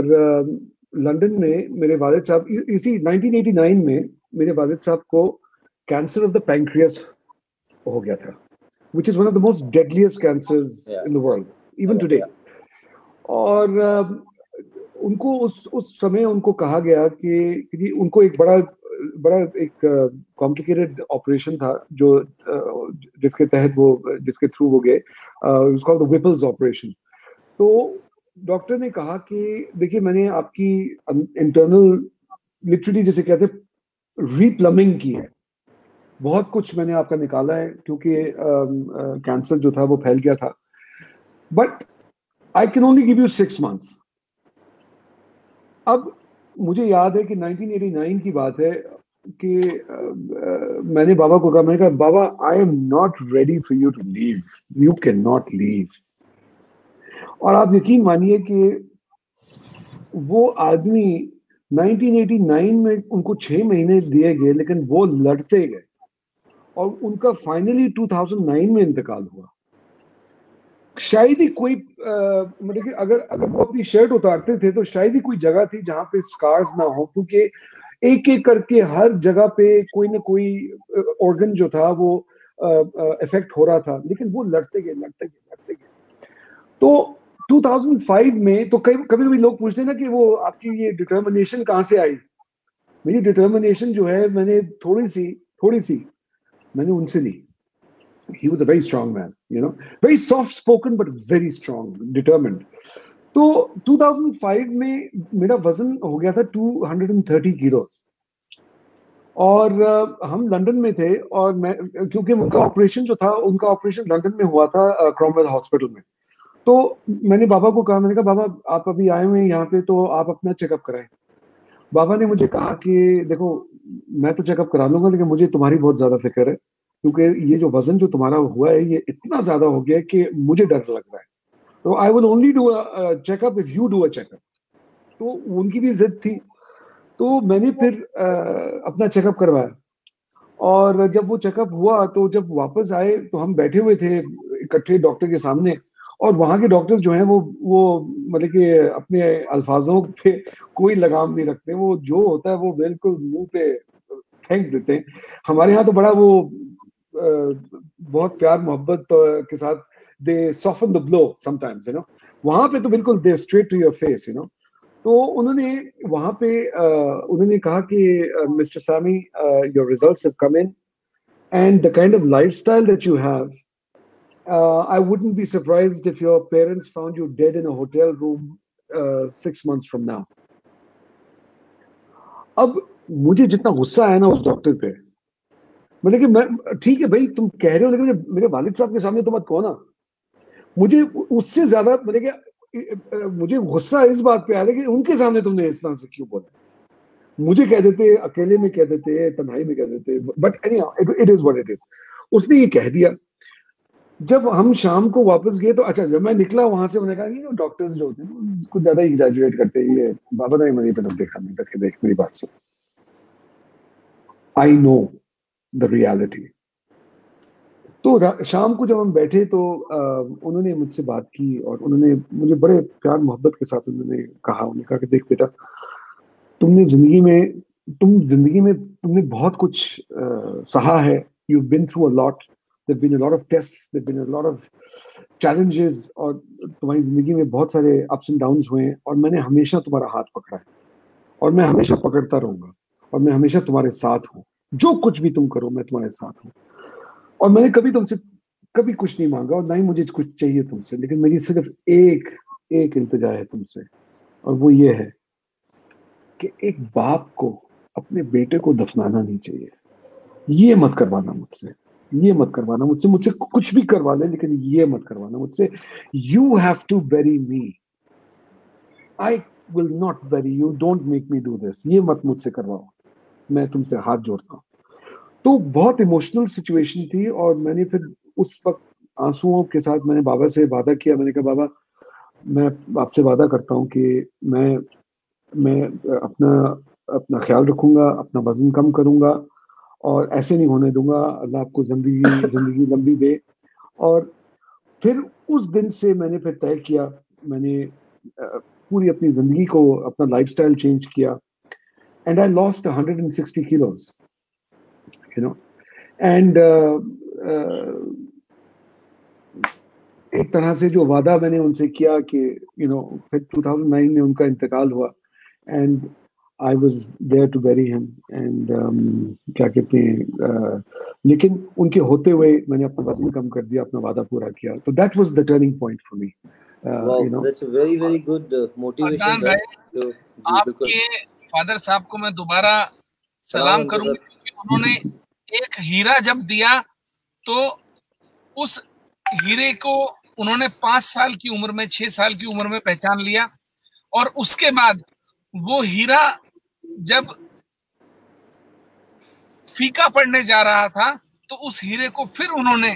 लंदन में मेरे वालिद साहब, इसी 1989 में मेरे वालिद साहब को कैंसर ऑफ द पैंक्रियास हो गया था। which is one of the most deadliest cancers in the world, even today. और उनको उस समय उनको कहा गया कि उनको एक बड़ा एक कॉम्प्लिकेटेड ऑपरेशन था जो जिसके तहत जिसके थ्रू वो गए, इट्स कॉल्ड द विपल्स ऑपरेशन। तो डॉक्टर ने कहा कि देखिए मैंने आपकी इंटरनल लिटरली जिसे कहते हैं रीप्लमिंग की है, बहुत कुछ मैंने आपका निकाला है क्योंकि कैंसर जो था वो फैल गया था, but I can only give you 6 months। अब मुझे याद है कि 1989 की बात है कि मैंने बाबा को कहा, मैंने कहा बाबा I am not ready for you to leave, you can not leave. और आप यकीन मानिए कि वो आदमी 1989 में उनको 6 महीने दिए गए, लेकिन वो लड़ते गए और उनका फाइनली 2009 में इंतकाल हुआ। शायद ही कोई मतलब कि अगर वो अपनी शर्ट उतारते थे तो शायद ही कोई जगह थी जहां पे स्कार्स ना हो, क्योंकि एक एक करके हर जगह पे कोई ना कोई ऑर्गन जो था वो इफेक्ट हो रहा था, लेकिन वो लड़ते गए। तो 2005 में तो कभी कभी लोग पूछते हैं ना कि वो आपकी ये डिटर्मिनेशन कहाँ से आई। मेरी डिटर्मिनेशन जो है मैंने थोड़ी सी मैंने उनसे ली। He was a very strong man, you know, very soft spoken but very strong, determined. तो 2005 में मेरा वजन हो गया था 230 kilos और हम लंदन में थे और मैं क्योंकि उनका ऑपरेशन जो था उनका ऑपरेशन लंदन में हुआ था क्रॉमवेल हॉस्पिटल में। तो मैंने बाबा को कहा, मैंने कहा बाबा आप अभी आए हुए हैं यहाँ पे तो आप अपना चेकअप कराएं। बाबा ने मुझे कहा कि देखो मैं तो चेकअप करा लूंगा लेकिन मुझे तुम्हारी बहुत ज्यादा फिक्र है, क्योंकि ये जो वजन जो तुम्हारा हुआ है ये इतना ज्यादा हो गया है कि मुझे डर लग रहा है। तो I will only do a checkup if you do a checkup. तो उनकी भी जिद थी, तो मैंने फिर अपना चेकअप करवाया और जब वो चेकअप हुआ तो जब वापस आए तो हम बैठे हुए थे इकट्ठे डॉक्टर के सामने और वहां के डॉक्टर्स जो हैं वो मतलब कि अपने अल्फाजों पे कोई लगाम नहीं रखते, वो जो होता है वो बिल्कुल मुंह पे फेंक देते हैं। हमारे यहाँ तो बड़ा वो बहुत प्यार मोहब्बत के साथ they soften the blow sometimes, you know. वहां पे तो बिल्कुल they straight to your face, you know. तो उन्होंने वहां पे उन्होंने कहा कि mister Sammy your results have come in and the kind of lifestyle that you have, I wouldn't be surprised if your parents found you dead in a hotel room 6 months from now. अब मुझे जितना गुस्सा आया ना उस doctor पे, मतलब कि मैं ठीक है भाई तुम कह रहे हो लेकिन मेरे वालिद साहब के सामने तो मत कहो ना। मुझे उससे ज्यादा मतलब कि मुझे गुस्सा इस बात पे आया कि उनके सामने तुमने इस तरह से क्यों बोला। मुझे कह देते, अकेले में कह देते, तन्हाई में कह देते, but anyhow it is what it is. उसने ये कह दिया। जब हम शाम को वापस गए तो अच्छा जब मैं निकला वहां से उन्होंने कहा कि डॉक्टर्स जो होते हैं कुछ ज्यादा एग्जैजरेट करते हैं, ये बाबा ने मेरी तरफ देखा नहीं करके देख मेरी बात सुन। I know the reality. तो शाम को जब हम बैठे तो उन्होंने मुझसे बात की और उन्होंने मुझे बड़े प्यार मोहब्बत के साथ उन्होंने कहा कि देख बेटा तुमने जिंदगी में तुमने बहुत कुछ सहा है, you have been through a lot, there've been a lot of tests, there've been a lot of challenges और तुम्हारी जिंदगी में बहुत सारे ups and downs हुए हैं और मैंने हमेशा तुम्हारा हाथ पकड़ा है और मैं हमेशा पकड़ता रहूंगा और मैं हमेशा तुम्हारे साथ हूँ, जो कुछ भी तुम करो मैं तुम्हारे साथ हूँ। और मैंने कभी तुमसे कभी कुछ नहीं मांगा और ना ही मुझे कुछ चाहिए तुमसे, लेकिन मेरी सिर्फ एक इल्तिजा है तुमसे और वो ये है कि एक बाप को अपने बेटे को दफनाना नहीं चाहिए। ये मत करवाना मुझसे, ये मत करवाना मुझसे कुछ भी करवा ले लेकिन ये मत करवाना मुझसे। You have to bury me, I will not bury you, don't make me do this, ये मत मुझसे करवाओ, मैं तुमसे हाथ जोड़ता हूँ। तो बहुत इमोशनल सिचुएशन थी और मैंने फिर उस वक्त आंसुओं के साथ मैंने बाबा से वादा किया। मैंने कहा बाबा मैं आपसे वादा करता हूँ कि मैं अपना ख्याल रखूंगा, अपना वजन कम करूंगा और ऐसे नहीं होने दूंगा, अल्लाह आपको जिंदगी लंबी दे। और फिर उस दिन से मैंने फिर तय किया, मैंने पूरी अपनी जिंदगी को अपना लाइफस्टाइल चेंज किया and I lost 160 kilos, you know, and एक तरह से जो वादा मैंने उनसे किया कि फिर 2009 में उनका इंतकाल हुआ, and I was there to bury him, and क्या कहते हैं, लेकिन उनके होते हुए मैंने अपना वजन कम कर दिया, अपना वादा पूरा किया, तो that was the turning point for me. That's a very very good motivation sir. तो आपके फादर साहब को मैं दोबारा सलाम करूंगा, क्योंकि उन्होंने एक हीरा जब दिया तो उस हीरे को उन्होंने 5 साल की उम्र में, 6 साल की उम्र में पहचान लिया, और उसके बाद वो हीरा जब फीका पड़ने जा रहा था तो उस हीरे को फिर उन्होंने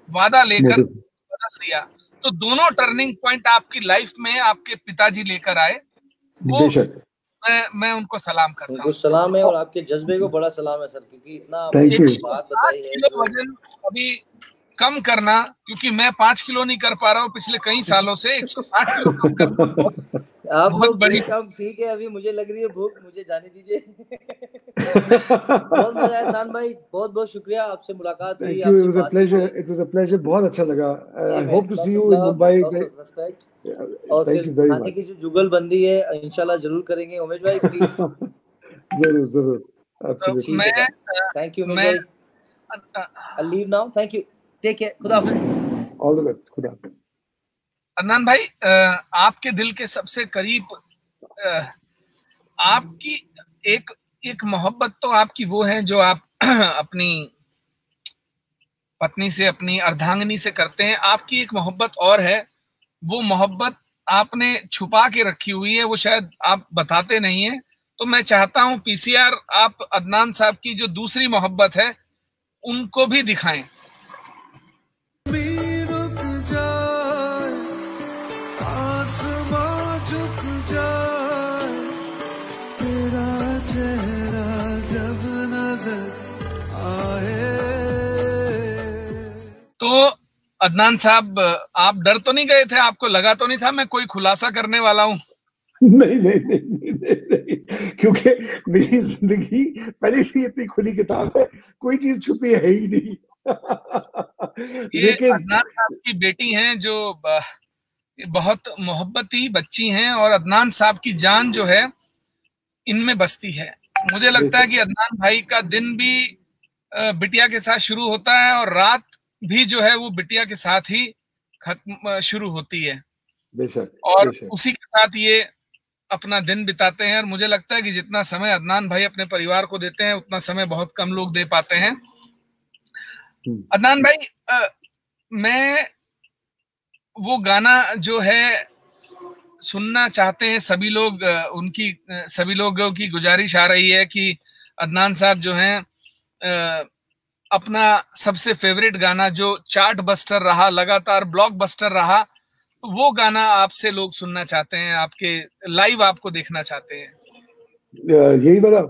वादा लेकर बदल दिया। तो दोनों टर्निंग पॉइंट आपकी लाइफ में आपके पिताजी लेकर आए, वो मैं उनको सलाम करता हूँ। उनको सलाम है, और आपके जज्बे को बड़ा सलाम है सर, क्योंकि इतना बात बताई है। जो वजन अभी कम करना, क्योंकि मैं 5 किलो नहीं कर पा रहा हूँ पिछले कई सालों से, 160 किलो कम करना आप बहुत बड़ी काम। ठीक है, अभी मुझे लग रही है भूख, मुझे जाने दीजिए। बहुत मजा आया अदनान भाई, बहुत बहुत शुक्रिया, आपसे मुलाकात हुई, आपसे इट वाज अ प्लेजर, बहुत अच्छा लगा। I hope to see you in Mumbai. और फिर खाने की जो जुगलबंदी है इंशाल्लाह जरूर करेंगे उमेश भाई, प्लीज। जरूर जरूर। मैं थैंक यू उमेश भाई, I leave now, thank you, take care, खुदा हाफिज, ऑल द बेस्ट, खुदा हाफिज। अदनान भाई, आपके दिल के सबसे करीब आपकी एक मोहब्बत तो आपकी वो है जो आप अपनी पत्नी से, अपनी अर्धांगिनी से करते हैं। आपकी एक मोहब्बत और है, वो मोहब्बत आपने छुपा के रखी हुई है, वो शायद आप बताते नहीं है। तो मैं चाहता हूं पीसीआर आप अदनान साहब की जो दूसरी मोहब्बत है उनको भी दिखाएं। तो अदनान साहब, आप डर तो नहीं गए थे? आपको लगा तो नहीं था मैं कोई खुलासा करने वाला हूँ? नहीं, क्योंकि मेरी जिंदगी पहले से इतनी खुली किताब है, कोई चीज छुपी है ही नहीं। लेकिन अदनान साहब की बेटी हैं जो बहुत मोहब्बती बच्ची हैं, और अदनान साहब की जान जो है इनमें बसती है। मुझे लगता है कि अदनान भाई का दिन भी बिटिया के साथ शुरू होता है, और रात भी जो है वो बिटिया के साथ ही खत्म शुरू होती है। और उसी के साथ ये अपना दिन बिताते हैं। और मुझे लगता है कि जितना समय अदनान भाई अपने परिवार को देते हैं उतना समय बहुत कम लोग दे पाते हैं। अदनान भाई, मैं वो गाना जो है सुनना चाहते हैं सभी लोग, सभी लोगों की गुजारिश आ रही है कि अदनान साहब जो हैं अपना सबसे फेवरेट गाना जो चार्ट बस्टर रहा, लगातार ब्लॉकबस्टर रहा, वो गाना आपसे लोग सुनना चाहते हैं, आपके लाइव आपको देखना चाहते हैं। यही वाला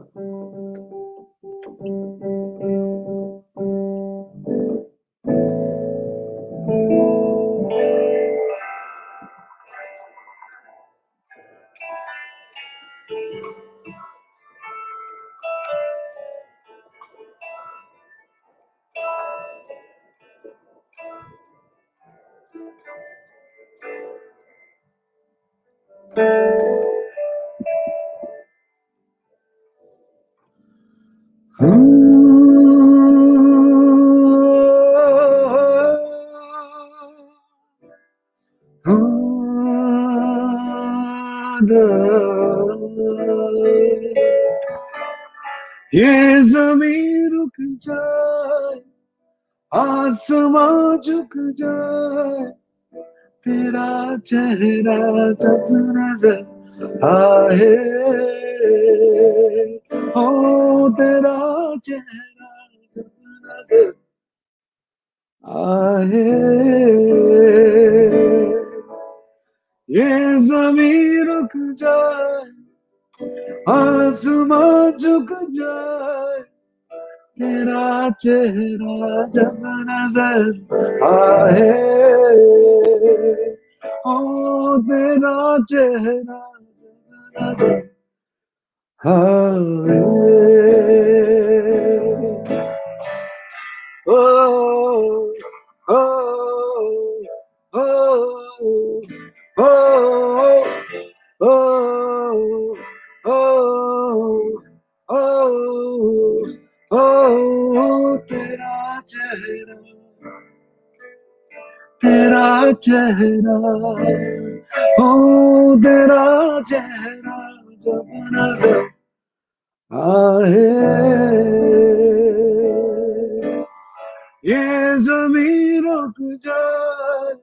ये ज़मीन रुक जाए, आसमां झुक जाए, तेरा चेहरा जब नजर आए, हो तेरा चेहरा जब नजर आए, ये ज़मीन रुक जाए, आसमां झुक जाए, तेरा चेहरा जब नजर आए, ओ तेरा चेहरा जब नजर आए, ओ चेहरा, तेरा चेहरा, ओ तेरा चेहरा जब नजर आए, ये ज़मीं रुक जाए,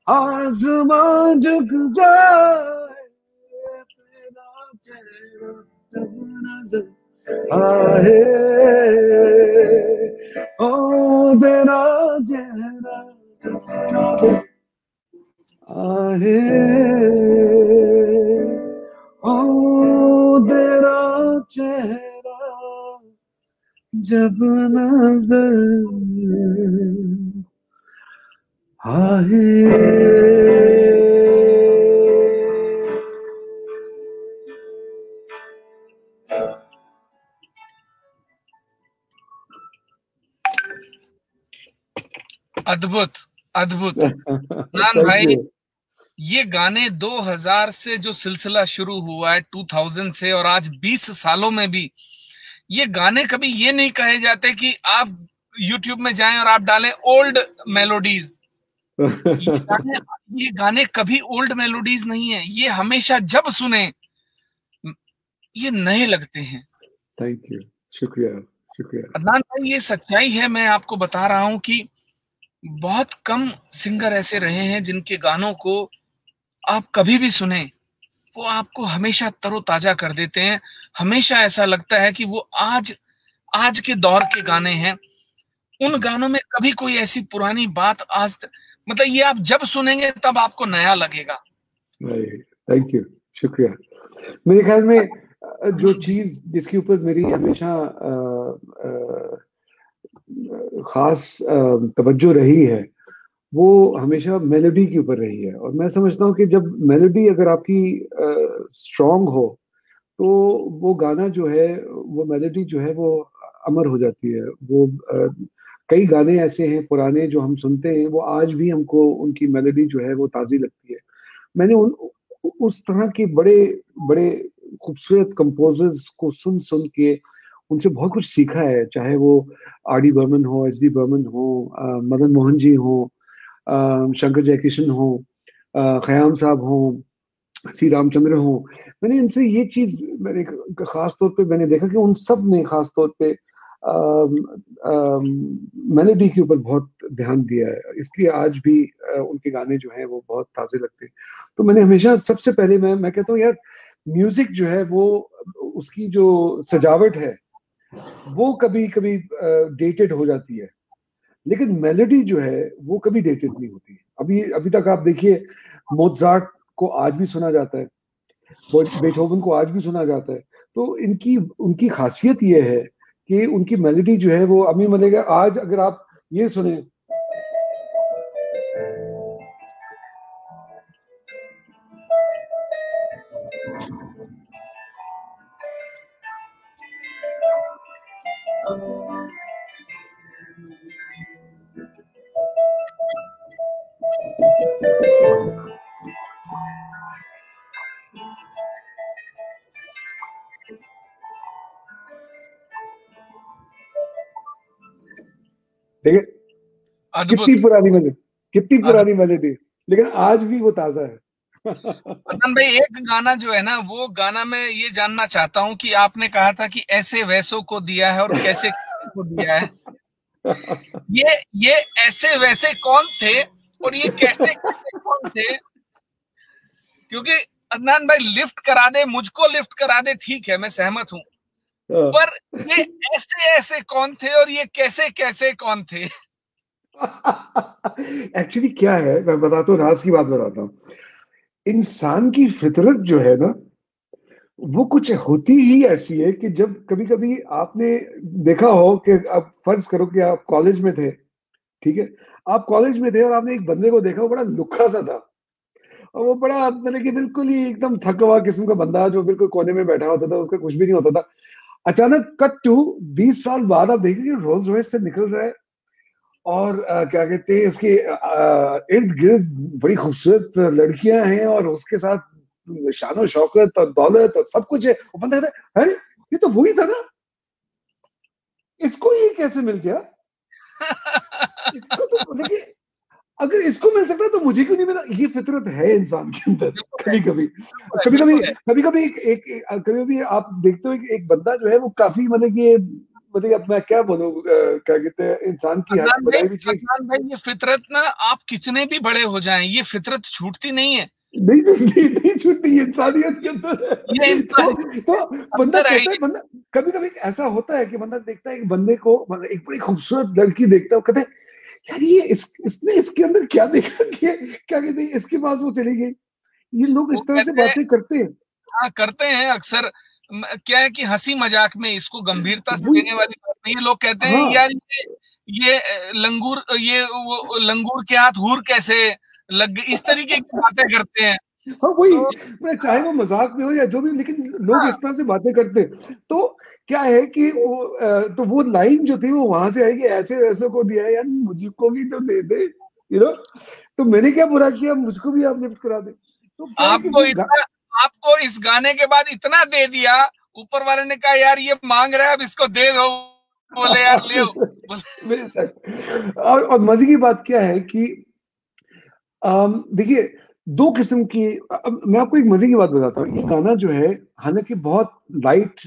आसमां झुक जाए, तेरा चेहरा जब नजर आए, ओ तेरा चेहरा जब नजर आए, ओ तेरा चेहरा जब नजर आए। अद्भुत, अद्भुत नान भाई। ये गाने 2000 से जो सिलसिला शुरू हुआ है 2000 से, और आज 20 सालों में भी ये गाने कभी ये नहीं कहे जाते कि आप YouTube में जाएं और आप डालें ओल्ड मेलोडीज। ये गाने कभी ओल्ड मेलोडीज नहीं है, ये हमेशा जब सुने ये नए लगते हैं। थैंक यू, शुक्रिया, शुक्रिया अदनान भाई। ये सच्चाई है, मैं आपको बता रहा हूं कि बहुत कम सिंगर ऐसे रहे हैं जिनके गानों को आप कभी भी सुने वो आपको हमेशा तरोताजा कर देते हैं। हमेशा ऐसा लगता है कि वो आज के दौर के गाने हैं। उन गानों में कभी कोई ऐसी पुरानी बात मतलब ये आप जब सुनेंगे तब आपको नया लगेगा। थैंक यू, शुक्रिया। मेरे ख्याल में जो चीज जिसके ऊपर मेरी हमेशा खास तवज्जो रही है वो हमेशा मेलोडी के ऊपर रही है। और मैं समझता हूँ कि जब मेलोडी अगर आपकी स्ट्रांग हो तो वो गाना जो है, वो मेलोडी जो है वो अमर हो जाती है। वो कई गाने ऐसे हैं पुराने जो हम सुनते हैं, वो आज भी हमको उनकी मेलोडी जो है वो ताज़ी लगती है। मैंने उस तरह के बड़े बड़े खूबसूरत कंपोजर्स को सुन सुन के उनसे बहुत कुछ सीखा है, चाहे वो आर.डी. बर्मन हो, एस.डी. बर्मन हो, मदन मोहन जी हो, शंकर जयकिशन हो, खयाम साहब हो, सी रामचंद्र हो। मैंने इनसे ये चीज मैंने खास तौर पे मैंने देखा कि उन सब ने खास तौर पे मेलोडी के ऊपर बहुत ध्यान दिया है, इसलिए आज भी उनके गाने जो हैं वो बहुत ताज़े लगते हैं। तो मैंने हमेशा सबसे पहले मैं कहता हूँ यार, म्यूजिक जो है वो उसकी जो सजावट है वो कभी कभी डेटेड हो जाती है, लेकिन मेलोडी जो है वो कभी डेटेड नहीं होती। अभी तक आप देखिए, मोज़ार्ट को आज भी सुना जाता है, बेथोवन को आज भी सुना जाता है। तो उनकी खासियत ये है कि उनकी मेलोडी जो है वो अमी मलेगा। आज अगर आप ये सुने, देखिए कितनी पुरानी मेलोडी, लेकिन आज भी वो ताजा है। अदनान भाई, एक गाना जो है ना, वो गाना मैं ये जानना चाहता हूँ कि आपने कहा था कि ऐसे वैसों को दिया है और कैसे को दिया है। ये ऐसे वैसे कौन थे और ये कैसे कौन थे? क्योंकि अदनान भाई, लिफ्ट करा दे, मुझको लिफ्ट करा दे, ठीक है, मैं सहमत हूँ, पर ये ऐसे ऐसे कौन थे और ये कैसे कैसे कौन थे? एक्चुअली क्या है, मैं बताता हूँ, राज की बात बताता हूँ। इंसान की फितरत जो है ना, वो कुछ होती ही ऐसी है कि जब कभी कभी आपने देखा हो कि आप फर्ज करो कि आप कॉलेज में थे, ठीक है, आप कॉलेज में थे और आपने एक बंदे को देखा, वो बड़ा लुक्खा सा था और वो बड़ा मतलब कि बिल्कुल ही एकदम थका हुआ किस्म का बंदा जो बिल्कुल कोने में बैठा होता था, उसका कुछ भी नहीं होता था। अचानक कट टू 20 साल बाद आप देखेंगे रोल्स रॉयस से निकल रहा है और क्या कहते हैं, उसके इर्द गिर्द बड़ी खूबसूरत लड़कियां हैं और उसके साथ शान शौकत और दौलत और सब कुछ है। वो बंदा कहता है, ये तो वही था ना, इसको ये कैसे मिल गया? इसको तो देखिए, अगर इसको मिल सकता है तो मुझे क्यों नहीं मिला? ये फितरत है इंसान के अंदर। कभी-कभी कभी-कभी आप देखते हो एक बंदा जो है वो काफ़ी मतलब अब मैं क्या बोलूँ, क्या कहते हैं, इंसान की हर बनाई हुई चीज़। अदनान भाई, ये फितरत ना, आप कितने भी बड़े हो जाएं, ये फितरत छूटती नहीं है। नहीं छूटती, ये इंसानियत के अंदर है। ये तो बंदा कहता है, बंदा कभी-कभी ऐसा होता है कि बंदा देखता है एक बंदे को, मतलब एक बड़ी खूबसूरत लड़की देखता है, कहता है यार ये इसने इसके अंदर क्या देखा कि क्या कहते हैं, इसके पास वो चली गई। ये लोग इस तरह से बातें करते हैं। हाँ, करते हैं अक्सर। क्या है कि हंसी मजाक में इसको गंभीरता से लेने वाली बात नहीं है। लोग कहते हैं यार ये लंगूर, ये वो लंगूर के हाथ हूर कैसे लग गई, इस तरीके की बातें करते हैं। हाँ वही, चाहे वो मजाक में हो या जो भी, लेकिन लोग इस तरह से बातें करते हैं। तो क्या है कि तो वो लाइन जो थी वो वहां से आएगी, ऐसे वैसे को दिया है यार, मुझको भी तो दे दे, तो मैंने क्या बुरा किया, मुझको भी आप लिफ्ट करा दे। तो क्या है कि आपको इस गाने के बाद इतना दे दिया, ऊपर वाले ने कहा यार ये मांग रहा है, अब इसको दे दो, बोले यार ले। और मजे की बात क्या है कि देखिए, दो किस्म की, अब मैं आपको एक मजे की बात बताता हूँ। ये गाना जो है हालांकि बहुत लाइट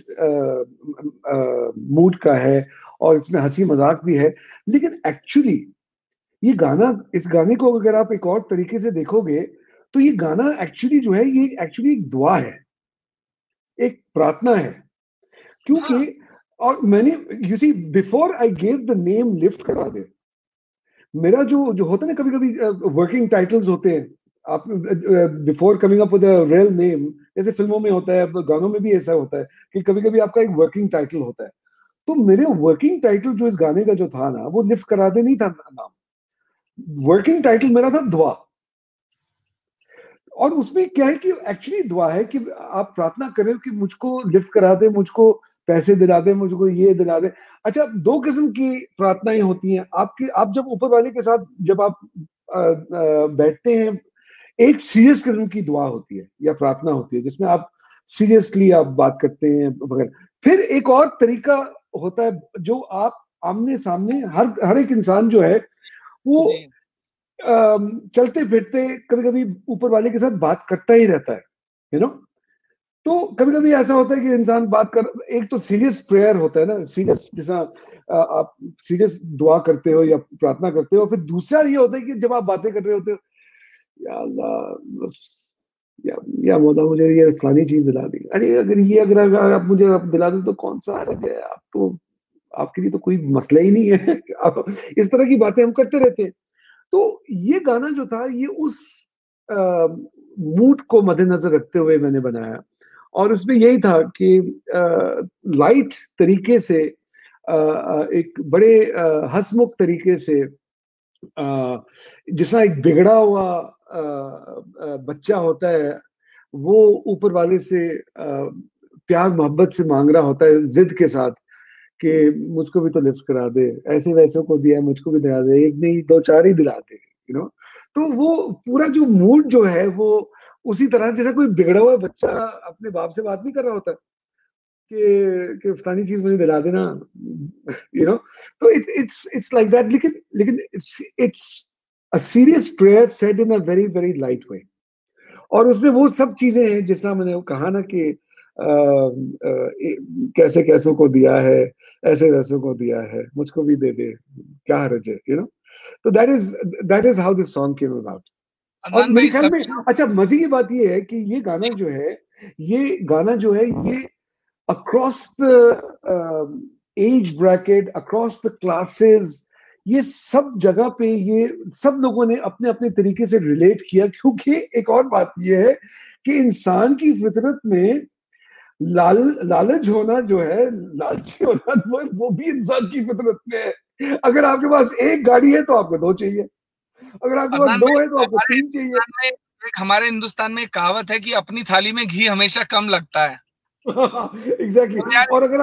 मूड का है और इसमें हंसी मजाक भी है, लेकिन एक्चुअली ये गाना, इस गाने को अगर आप एक और तरीके से देखोगे तो ये गाना एक्चुअली जो है, ये एक्चुअली एक दुआ है, एक प्रार्थना है। क्योंकि और मैंने, you see, before I give the name lift करा दे, मेरा जो होता है ना, कभी-कभी वर्किंग टाइटल्स होते हैं, आप before coming up with a real name, जैसे फिल्मों में होता है, गानों में भी ऐसा होता है कि कभी-कभी आपका एक वर्किंग टाइटल होता है। तो मेरे वर्किंग टाइटल जो इस गाने का जो था ना, वो लिफ्ट करा दे नहीं था नाम। वर्किंग टाइटल मेरा था दुआ। और उसमें क्या है कि एक्चुअली दुआ है कि आप प्रार्थना कर रहे हो कि मुझको लिफ्ट करा दे, मुझको पैसे दिला दे, मुझको ये दिला दे। अच्छा, दो किस्म की प्रार्थनाएं होती हैं आपकी। आप जब ऊपर वाले के साथ जब आप बैठते हैं, एक सीरियस किस्म की दुआ होती है या प्रार्थना होती है जिसमें आप सीरियसली आप बात करते हैं वगैरह। फिर एक और तरीका होता है जो आप आमने सामने, हर एक इंसान जो है वो चलते फिरते कभी-कभी ऊपर वाले के साथ बात करता ही रहता है, तो कभी-कभी ऐसा होता है कि इंसान बात कर, एक तो सीरियस प्रेयर होता है ना, सीरियस, जैसा आप सीरियस दुआ करते हो या प्रार्थना करते हो। फिर दूसरा ये होता है कि जब आप बातें कर रहे होते हो, या अल्लाह या मौला मुझे ये फलानी चीज दिला दी, अरे अगर आप मुझे दिला दें तो कौन सा हर्ज है, आप तो, आपके लिए तो कोई मसला ही नहीं है। आप इस तरह की बातें हम करते रहते हैं। तो ये गाना जो था, ये उस मूड को मद्देनजर रखते हुए मैंने बनाया, और उसमें यही था कि लाइट तरीके से, एक बड़े हंसमुख तरीके से, जिसमें एक बिगड़ा हुआ बच्चा होता है, वो ऊपर वाले से प्यार मोहब्बत से मांग रहा होता है जिद के साथ कि मुझको भी तो लिफ्ट करा दे, ऐसे वैसे को दिया, मुझको भी दिला दे, एक नहीं दो चार ही दिला दे, तो वो पूरा जो मूड जो है वो उसी तरह, जैसा कोई बिगड़ा हुआ बच्चा अपने बाप से बात नहीं कर रहा होता कि फलानी चीज मुझे दिला देना, तो इट्स लाइक दैट। लेकिन it's a serious prayer said in a very very light way. और उसमें वो सब चीजें हैं जिसना मैंने कहा ना कि कैसे कैसों को दिया है, ऐसे वैसों को दिया है, मुझको भी दे दे, क्या हर्ज है, तो that is how this song came about. और मेरे ख्याल में, अच्छा, मजे की बात ये है कि ये गाना जो है ये across the age bracket, across the classes, ये सब जगह पे ये सब लोगों ने अपने अपने तरीके से रिलेट किया। क्योंकि एक और बात ये है कि इंसान की फितरत में लालच होना जो है, लालची होना, वो भी इंसान की फितरत में है। अगर आपके पास एक गाड़ी है तो आपको दो चाहिए, अगर आपके पास दो है तो आपको तीन चाहिए। हमारे हिंदुस्तान में एक कहावत है कि अपनी थाली में घी हमेशा कम लगता है। एग्जैक्टली। और अगर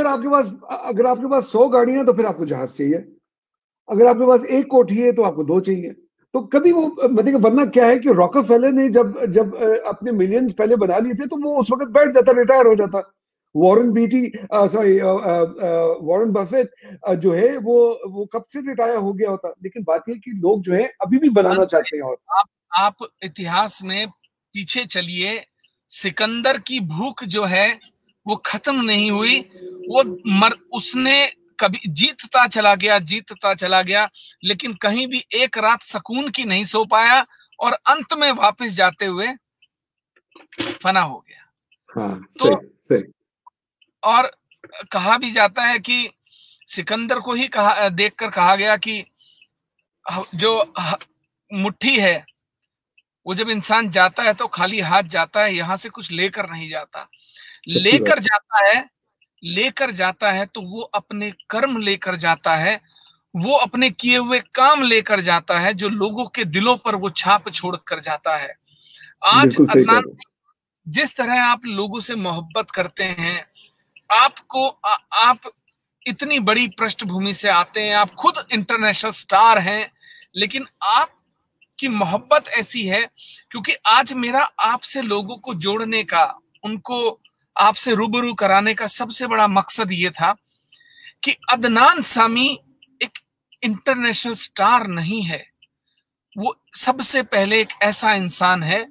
आपके पास 100 गाड़ियां तो फिर आपको जहाज चाहिए, अगर आपके पास एक कोठी है तो आपको दो चाहिए। तो कभी वो, मतलब वरना क्या है कि रॉकफेलर ने जब अपने मिलियंस पहले बना लिए थे तो वो उस वक्त बैठ जाता, रिटायर हो जाता, वॉरेन बफेट जो है वो कब से रिटायर हो गया होता, लेकिन बात ये कि लोग जो है अभी भी बनाना चाहते हैं। और आप इतिहास में पीछे चलिए, सिकंदर की भूख जो है वो खत्म नहीं हुई, उसने कभी जीतता चला गया, लेकिन कहीं भी एक रात सुकून की नहीं सो पाया, और अंत में वापस जाते हुए फना हो गया। हाँ, तो सही। और कहा भी जाता है कि सिकंदर को ही देखकर कहा गया कि जो मुट्ठी है वो जब इंसान जाता है तो खाली हाथ जाता है, यहां से कुछ लेकर नहीं जाता। लेकर जाता है तो वो अपने कर्म लेकर जाता है, वो अपने किए हुए काम लेकर जाता है, जो लोगों के दिलों पर वो छाप छोड़ कर जाता है। आज अदनान, जिस तरह आप लोगों से मोहब्बत करते हैं, आप इतनी बड़ी पृष्ठभूमि से आते हैं, आप खुद इंटरनेशनल स्टार हैं, लेकिन आपकी मोहब्बत ऐसी है, क्योंकि आज मेरा आपसे लोगों को जोड़ने का, उनको आपसे रूबरू कराने का सबसे बड़ा मकसद ये था कि अदनान सामी एक इंटरनेशनल स्टार नहीं है, वो सबसे पहले एक ऐसा इंसान है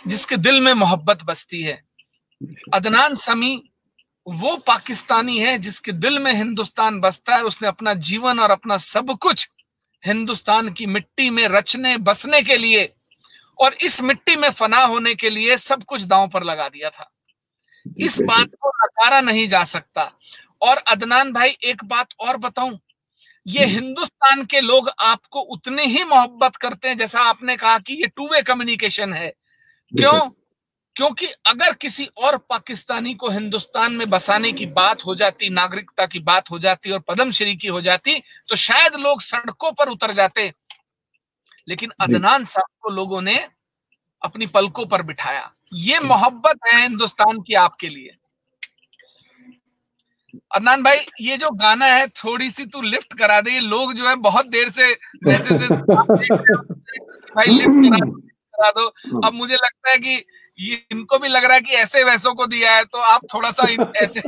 जिसके दिल में मोहब्बत बसती है। अदनान सामी वो पाकिस्तानी है जिसके दिल में हिंदुस्तान बसता है। उसने अपना जीवन और अपना सब कुछ हिंदुस्तान की मिट्टी में रचने बसने के लिए और इस मिट्टी में फना होने के लिए सब कुछ दांव पर लगा दिया था। इस बात को नकारा नहीं जा सकता। और अदनान भाई, एक बात और बताऊं, ये हिंदुस्तान के लोग आपको उतने ही मोहब्बत करते हैं जैसा आपने कहा कि ये टू वे कम्युनिकेशन है। क्यों? क्योंकि अगर किसी और पाकिस्तानी को हिंदुस्तान में बसाने की बात हो जाती, नागरिकता की बात हो जाती और पद्मश्री की हो जाती, तो शायद लोग सड़कों पर उतर जाते, लेकिन अदनान साहब को लोगों ने अपनी पलकों पर बिठाया। ये मोहब्बत है हिंदुस्तान की आपके लिए। अदनान भाई, ये जो गाना है थोड़ी सी तू लिफ्ट करा दे, लोग जो है बहुत देर से मैसेजेस भाई लिफ्ट करा दो। अब मुझे लगता है कि ये इनको भी लग रहा है कि ऐसे वैसों को दिया है, तो आप थोड़ा सा ऐसे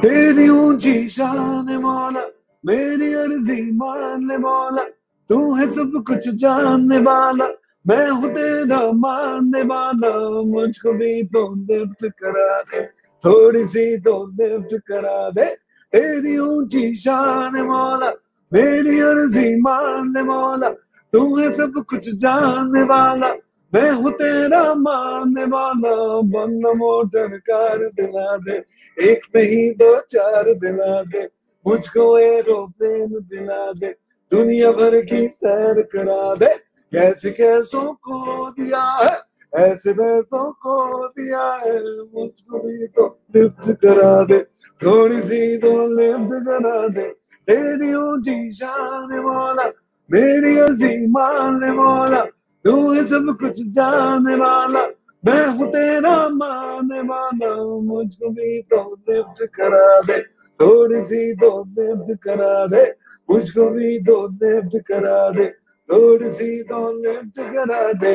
तेरी ऊंची शान मौला, मेरी अर्जी मान ले मौला, तू है सब कुछ जानने वाला, मैं हूँ तेरा मानने वाला, मुझको भी तो लिफ्ट करा दे, थोड़ी सी तो लिफ्ट करा दे। तेरी ऊंची शान मौला, मेरी अर्जी मान ले मौला, तू है सब कुछ जानने वाला, मैं हूँ तेरा मानने वाला, बन मोटर कार दिला दे, एक नहीं दो चार दिला दे, मुझको एरोप्लेन दिला दे, दुनिया भर की सैर करा दे, कैसे कैसों को दिया है, ऐसे वैसों को दिया है, मुझको भी तो लिफ्ट करा दे, थोड़ी सी तो लिफ्ट करा दे। तेरी ऊंची शान मौला, मेरी अर्जी मान ले मौला, तू है सब कुछ जानने वाला, मैं हूँ तेरा मानने वाला, मुझको भी तो लिफ्ट करा दे, थोड़ी सी तो लिफ्ट करा दे, मुझको भी तो लिफ्ट करा दे, थोड़ी सी तो लिफ्ट करा दे।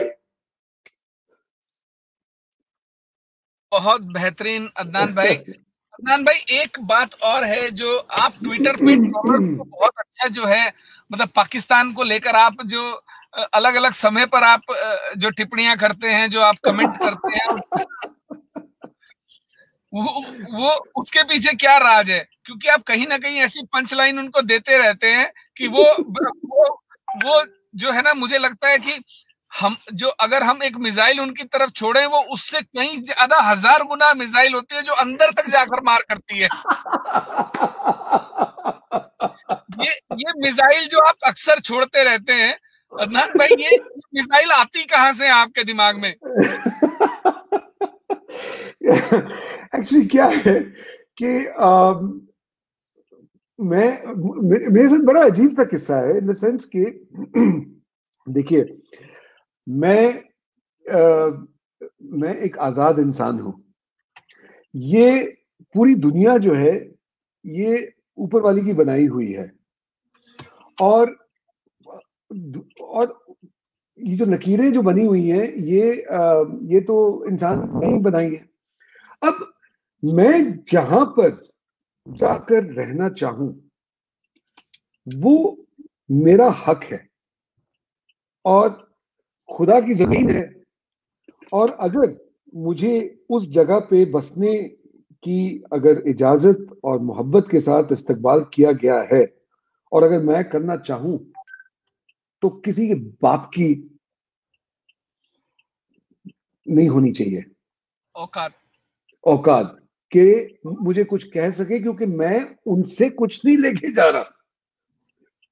बहुत बेहतरीन अदनान भाई। अदनान भाई, एक बात और है जो आप ट्विटर पे बहुत अच्छा जो है, मतलब पाकिस्तान को लेकर आप जो अलग अलग समय पर आप जो टिप्पणियां करते हैं, जो आप कमेंट करते हैं, वो उसके पीछे क्या राज है? क्योंकि आप कहीं ना कहीं ऐसी पंच लाइन उनको देते रहते हैं कि वो जो है ना, मुझे लगता है कि अगर हम एक मिसाइल उनकी तरफ छोड़े, वो उससे कहीं ज्यादा 1000 गुना मिसाइल होती है जो अंदर तक जाकर मार करती है। ये मिसाइल जो आप अक्सर छोड़ते रहते हैं अदनान भाई, ये मिसाइल आती कहां से है आपके दिमाग में? एक्चुअली क्या है कि मेरे साथ बड़ा अजीब सा किस्सा है, इन द सेंस कि देखिए, मैं एक आजाद इंसान हूं। ये पूरी दुनिया जो है ये ऊपर वाली की बनाई हुई है, और और ये जो लकीरें जो बनी हुई हैं, ये तो इंसान नहीं बनाई है। अब मैं जहां पर जाकर रहना चाहूं वो मेरा हक है और खुदा की जमीन है, और अगर मुझे उस जगह पे बसने की अगर इजाजत और मोहब्बत के साथ इस्तकबाल किया गया है, और अगर मैं करना चाहूं, तो किसी के बाप की नहीं होनी चाहिए औकात के मुझे कुछ कह सके, क्योंकि मैं उनसे कुछ नहीं लेके जा रहा।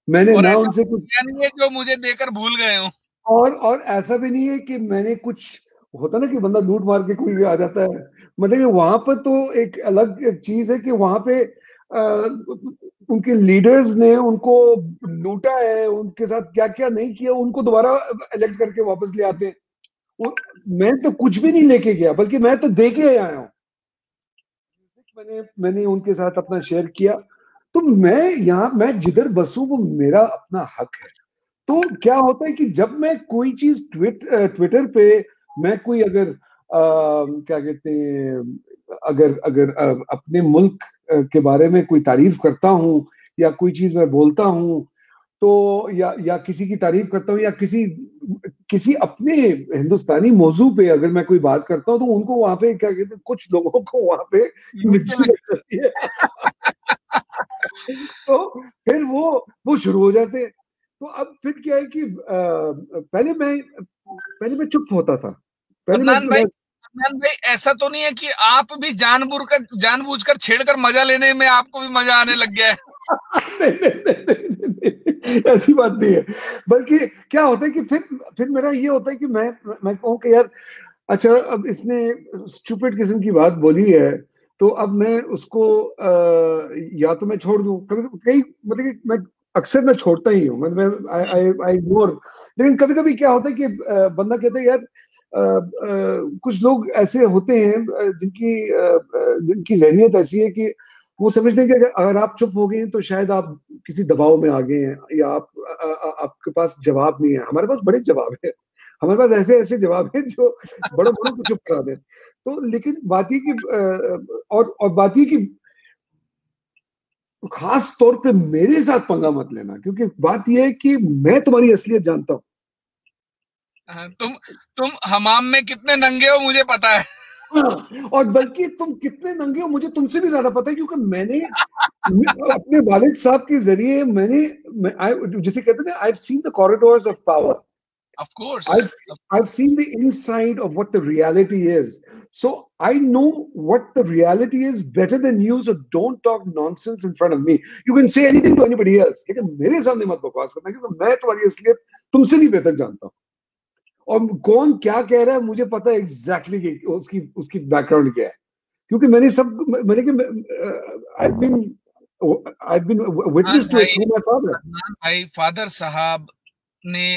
मैंने ना उनसे कुछ नहीं है जो मुझे देकर भूल गए हो, और ऐसा भी नहीं है कि मैंने कुछ, होता ना कि बंदा लूट मार के कोई भी आ जाता है, मतलब कि वहां पर तो एक अलग चीज है कि वहां पे उनके लीडर्स ने उनको लूटा है, उनके साथ क्या क्या नहीं किया, उनको दोबारा इलेक्ट करके वापस ले आते हैं। मैं तो कुछ भी नहीं लेके गया, बल्कि मैं तो दे के आया हूँ। मैंने उनके साथ अपना शेयर किया, तो मैं जिधर बसूं वो मेरा अपना हक है। तो क्या होता है कि जब मैं कोई चीज ट्विटर पे मैं कोई अगर क्या कहते हैं, अगर अगर अपने मुल्क के बारे में कोई तारीफ करता हूं, या कोई चीज मैं बोलता हूं, तो या किसी की तारीफ करता हूं, या किसी अपने हिंदुस्तानी मौजू पे अगर मैं कोई बात करता हूं, तो उनको वहां पे क्या कहते हैं, कुछ लोगों को वहां पे मिर्ची लग जाती है। तो फिर वो शुरू हो जाते हैं। तो अब फिर क्या है कि पहले मैं चुप होता था। अदनान भाई ऐसा तो नहीं है कि आप भी जानबूझकर छेड़कर मजा लेने में आपको भी मजा आने लग गया है? नहीं, ऐसी बात नहीं है। बल्कि क्या होता है कि फिर मेरा ये होता है कि मैं कहूँ कि यार अच्छा, अब इसने स्टूपिड किस्म की बात बोली है, तो अब मैं उसको या तो मैं छोड़ दूं, कभी कई मतलब कि अक्सर मैं छोड़ता ही हूँ, मैं आई इग्नोर। लेकिन कभी कभी क्या होता है कि बंदा कहता है यार कुछ लोग ऐसे होते हैं जिनकी ज़हनियत ऐसी है कि वो समझते हैं कि अगर आप चुप हो गए हैं तो शायद आप किसी दबाव में आ गए हैं, या आपके पास जवाब नहीं है। हमारे पास बड़े जवाब है, हमारे पास ऐसे ऐसे जवाब हैं जो बड़ों बड़ों को चुप करा दें। तो लेकिन बात ये कि और बात ये कि खास तौर पे मेरे साथ पंगा मत लेना, क्योंकि बात यह है कि मैं तुम्हारी असलियत जानता हूं। तुम हमाम में कितने नंगे हो मुझे पता है। और बल्कि तुम कितने नंगे हो मुझे तुमसे भी ज्यादा पता है, क्योंकि मैंने अपने वालिद साहब के जरिए जिसे कहते हैं, I've seen the corridors of power. Of course. I've seen the inside of what the reality is. So I know what the reality is better than you, so don't talk nonsense in front of me. You can say anything to anybody else, लेकिन मेरे सामने मत बकवास करना, क्योंकि मैं तुम्हारी असलियत तुमसे भी बेहतर जानता हूँ। और कौन क्या कह रहा है मुझे पता है एग्जैक्टली उसकी बैकग्राउंड क्या है, क्योंकि I've been witness to it through my father. भाई फादर साहब ने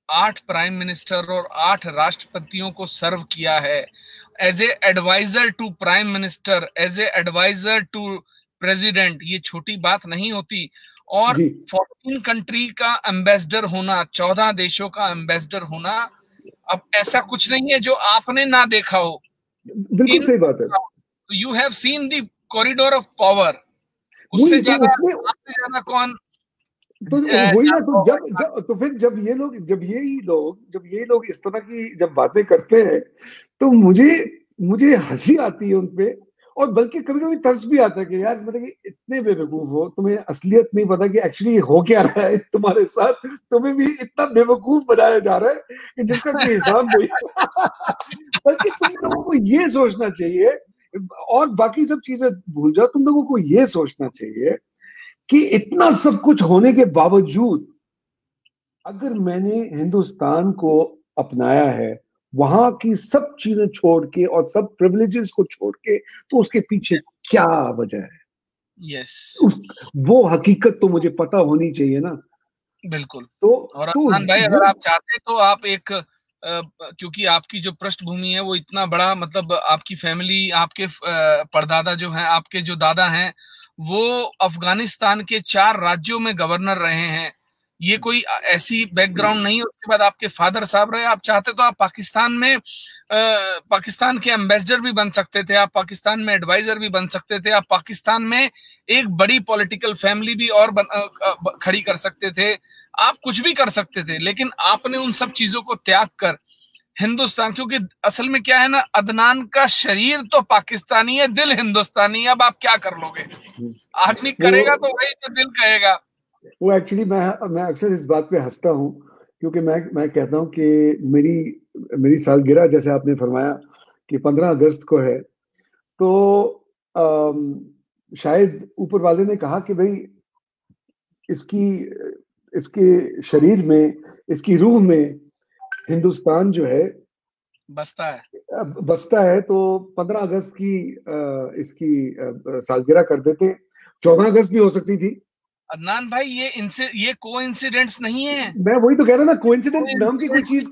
8 प्राइम मिनिस्टर और 8 राष्ट्रपतियों को सर्व किया है as a adviser to prime minister, as a adviser to president. ये छोटी बात नहीं होती। और 14 कंट्री का एम्बेसडर होना, 14 देशों का एम्बेसडर होना, अब ऐसा कुछ नहीं है जो आपने ना देखा हो। बिल्कुल सही बात है। You have seen the corridor of power. उससे ज्यादा कौन? तो वही ना, तो फिर जब ये लोग इस तरह की जब बातें करते हैं, तो मुझे हंसी आती है उनपे, और बल्कि कभी कभी तरस भी आता है कि यार मतलब कि इतने बेवकूफ हो, तुम्हें असलियत नहीं पता कि एक्चुअली हो क्या रहा है तुम्हारे साथ, तुम्हें भी इतना बेवकूफ बनाया जा रहा है कि जिसका कोई हिसाब नहीं। बल्कि तुम लोगों को ये सोचना चाहिए, और बाकी सब चीजें भूल जाओ, तुम लोगों को ये सोचना चाहिए कि इतना सब कुछ होने के बावजूद अगर मैंने हिंदुस्तान को अपनाया है, वहां की सब चीजें छोड़ के और सब प्रिविलेजेस को छोड़ के, तो उसके पीछे क्या वजह है? वो हकीकत तो मुझे पता होनी चाहिए ना। बिल्कुल। तो और अदनान भाई, अगर आप चाहते तो आप एक क्योंकि आपकी जो पृष्ठभूमि है वो इतना बड़ा, मतलब आपकी फैमिली, आपके परदादा जो हैं, आपके जो दादा हैं, वो अफगानिस्तान के 4 राज्यों में गवर्नर रहे हैं। ये कोई ऐसी बैकग्राउंड नहीं है। उसके बाद आपके फादर साहब रहे, आप चाहते तो आप पाकिस्तान में पाकिस्तान के एम्बेसडर भी बन सकते थे, आप पाकिस्तान में एडवाइजर भी बन सकते थे, आप पाकिस्तान में एक बड़ी पॉलिटिकल फैमिली भी और खड़ी कर सकते थे, आप कुछ भी कर सकते थे। लेकिन आपने उन सब चीजों को त्याग कर हिंदुस्तान, क्योंकि असल में क्या है ना, अदनान का शरीर तो पाकिस्तानी है, दिल हिंदुस्तानी है। अब आप क्या कर लोगे, आदमी करेगा तो वही तो दिल कहेगा। वो एक्चुअली मैं अक्सर इस बात पे हंसता हूँ, क्योंकि मैं कहता हूँ कि मेरी सालगिरह जैसे आपने फरमाया कि 15 अगस्त को है, तो शायद ऊपर वाले ने कहा कि भाई इसके शरीर में, इसकी रूह में हिंदुस्तान जो है बसता है। तो 15 अगस्त की इसकी सालगिरह कर देते। 14 अगस्त भी हो सकती थी। अदनान भाई ये कोइंसिडेंस नहीं है। मैं वही तो कह रहा ना, कोइंसिडेंस नाम की कोई चीज I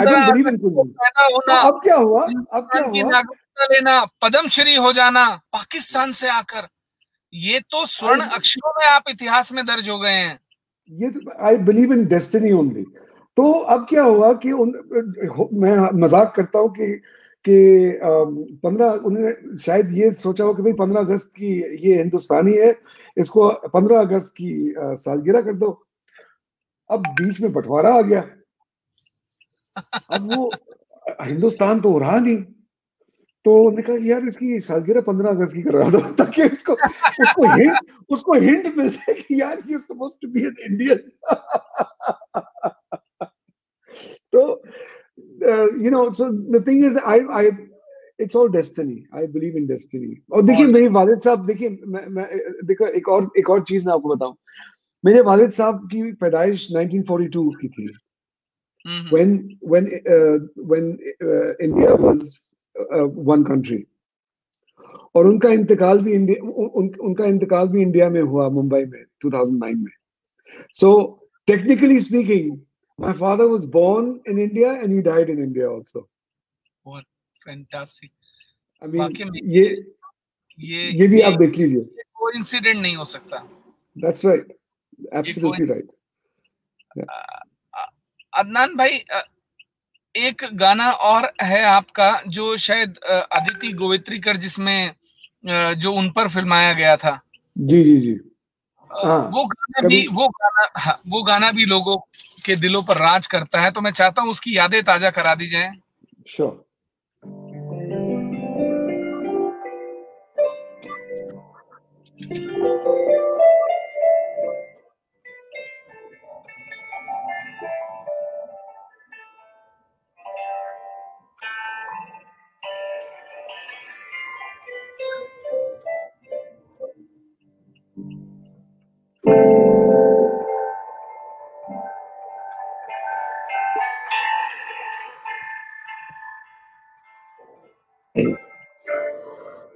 don't believe in coincidence. तो अब क्या हुआ, नागरिकता लेना, पद्मश्री हो जाना पाकिस्तान से आकर, ये तो स्वर्ण अक्षरों में आप इतिहास में दर्ज हो गए हैं। ये I believe in destiny only. तो अब क्या हुआ कि मैं मजाक करता हूँ कि 15 उन्होंने शायद ये सोचा हो कि भाई 15 अगस्त की ये हिंदुस्तानी है, इसको 15 अगस्त की सालगिरह कर दो। अब बीच में बंटवारा आ गया, अब वो हिंदुस्तान तो रहा नहीं, तो उन्होंने कहा यार इसकी सालगिरह 15 अगस्त की करवा दो, ताकि उसको हिंट मिल जाए कि यार you supposed to be an Indian. तो you know, so the thing is, it's all destiny. I believe in destiny. और देखिए मेरे वालिद साहब, देखिए मैं देखो एक और चीज मैं आपको बताऊं। मेरे वालिद साहब की पैदाइश 1942 की थी, when India was one country, और उनका इंतकाल भी इंडिया में हुआ, मुंबई में 2009 में। So technically speaking, my father was born in India and he died in India also. What fantastic! I mean, ये भी आप देख लीजिए, कोइंसिडेंट नहीं हो सकता। That's right, absolutely right. Adnan भाई, एक गाना और है आपका जो शायद अदिति गोवित्रीकर, जिसमें जो उन पर फिल्माया गया था। जी। वो गाना भी लोगों के दिलों पर राज करता है, तो मैं चाहता हूं उसकी यादें ताजा करा दी जाएं। श्योर।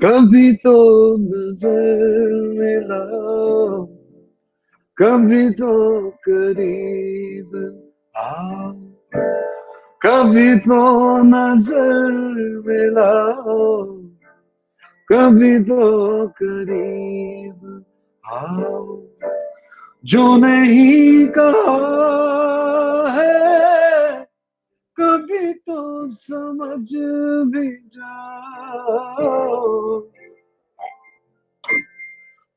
कभी तो नजर मिलाओ, कभी तो करीब आओ, कभी तो नजर मिलाओ, कभी तो करीब आओ। जो नहीं कहा है कभी तो समझ भी जाओ।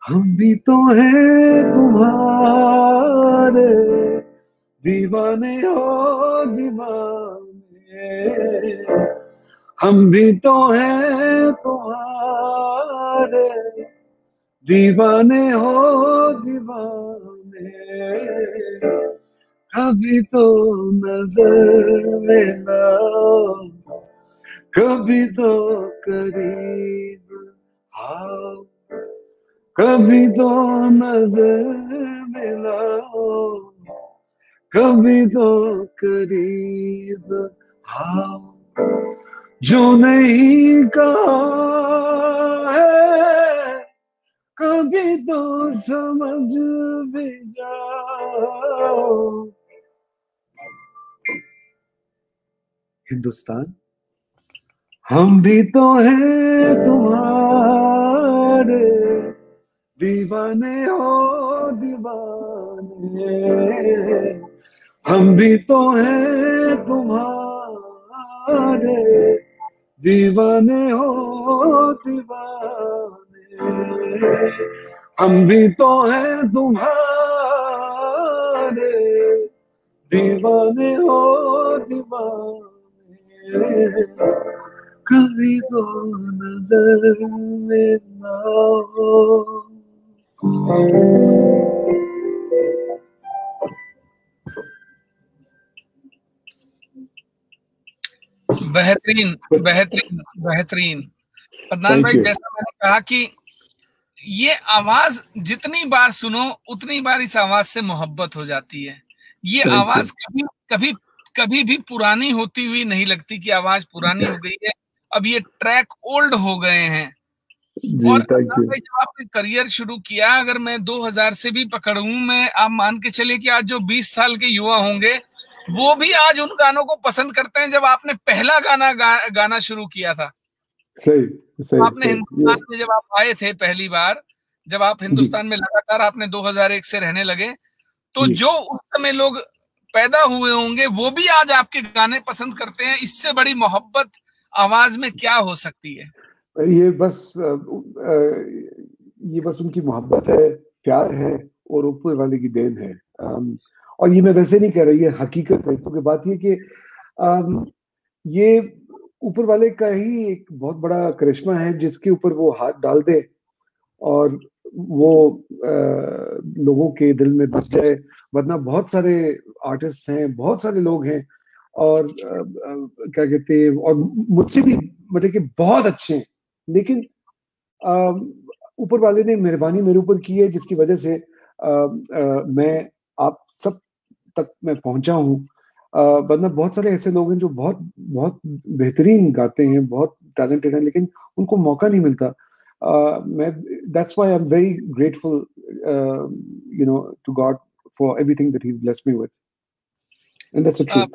हम भी तो हैं तुम्हारे दीवाने हो दीवाने, हम भी तो हैं तुम्हारे दीवाने हो दीवाने। कभी तो नजर मिलाओ, कभी तो करीब आओ, कभी तो नजर मिलाओ, कभी तो करीब आओ। जो नहीं कहा है कभी तो समझ भी जाओ। हिंदुस्तान, हम भी तो हैं तुम्हारे दीवाने हो दीवाने, हम भी तो हैं तुम्हारे, दीवाने हो दीवाने, हम भी तो हैं तुम्हारे, दीवाने हो दीवाने, कभी तो नजर में ना हो। बेहतरीन बेहतरीन बेहतरीन। अदनान भाई, जैसा मैंने कहा कि ये आवाज जितनी बार सुनो उतनी बार इस आवाज से मोहब्बत हो जाती है। ये आवाज कभी कभी भी पुरानी होती हुई नहीं लगती कि आवाज पुरानी हो गई है। अब ये ट्रैक ओल्ड हो गए हैं। और जब आपने करियर शुरू किया, अगर मैं 2000 से भी पकड़ूं, मैं आप मान के चले कि आज जो 20 साल के युवा होंगे वो भी आज उन गानों को पसंद करते हैं जब आपने पहला गाना शुरू किया था। सही आपने हिंदुस्तान में जब आप आए थे पहली बार, जब आप हिंदुस्तान में लगातार आपने 2001 से रहने लगे, तो जो उस समय लोग पैदा हुए होंगे वो भी आज आपके गाने पसंद करते हैं। इससे बड़ी मोहब्बत आवाज में क्या हो सकती है? ये बस उनकी मोहब्बत है, प्यार है और ऊपर वाले की देन है। और ये मैं वैसे नहीं कह रहा, ये हकीकत है। क्योंकि बात ये कि ये ऊपर वाले का ही एक बहुत बड़ा करिश्मा है, जिसके ऊपर वो हाथ डाल दे और वो लोगों के दिल में बस जाए। वरना बहुत सारे आर्टिस्ट हैं, बहुत सारे लोग हैं और क्या कहते हैं, और मुझसे भी मतलब कि बहुत अच्छे हैं, लेकिन ऊपर वाले ने मेहरबानी मेरे ऊपर की है, जिसकी वजह से मैं आप सब तक मैं पहुंचा हूँ। वरना बहुत सारे ऐसे लोग हैं जो बहुत बहुत बेहतरीन गाते हैं, बहुत टैलेंटेड हैं, लेकिन उनको मौका नहीं मिलता। मैं that's why I'm very grateful to God for everything that he's blessed me with, and that's the truth.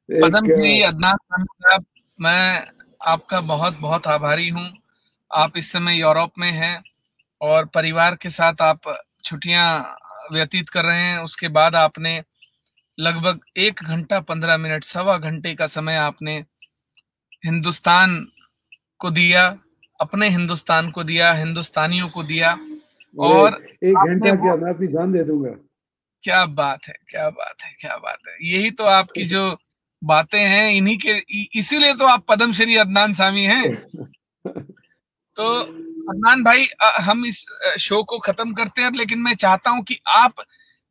Padmashri Adnan Sami साहब, मैं आपका बहुत बहुत आभारी हूँ। आप इस समय यूरोप में हैं और परिवार के साथ आप छुट्टियां व्यतीत कर रहे हैं। उसके बाद आपने लगभग 1 घंटा 15 मिनट, सवा घंटे का समय आपने हिंदुस्तान को दिया, अपने हिंदुस्तान को दिया, हिंदुस्तानियों को दिया। और 1 घंटा क्या, मैं अपनी जान दे दूंगा। क्या बात है, क्या बात है, क्या बात है। यही तो आपकी जो बातें हैं, इन्हीं के, इसीलिए तो आप पद्मश्री अदनान सामी हैं। तो अदनान भाई, हम इस शो को खत्म करते हैं, लेकिन मैं चाहता हूं कि आप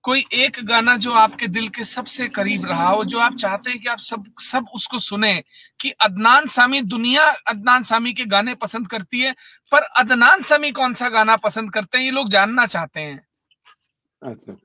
कोई एक गाना जो आपके दिल के सबसे करीब रहा हो, जो आप चाहते हैं कि आप सब उसको सुने, कि अदनान सामी, दुनिया अदनान सामी के गाने पसंद करती है, पर अदनान सामी कौन सा गाना पसंद करते हैं, ये लोग जानना चाहते हैं। अच्छा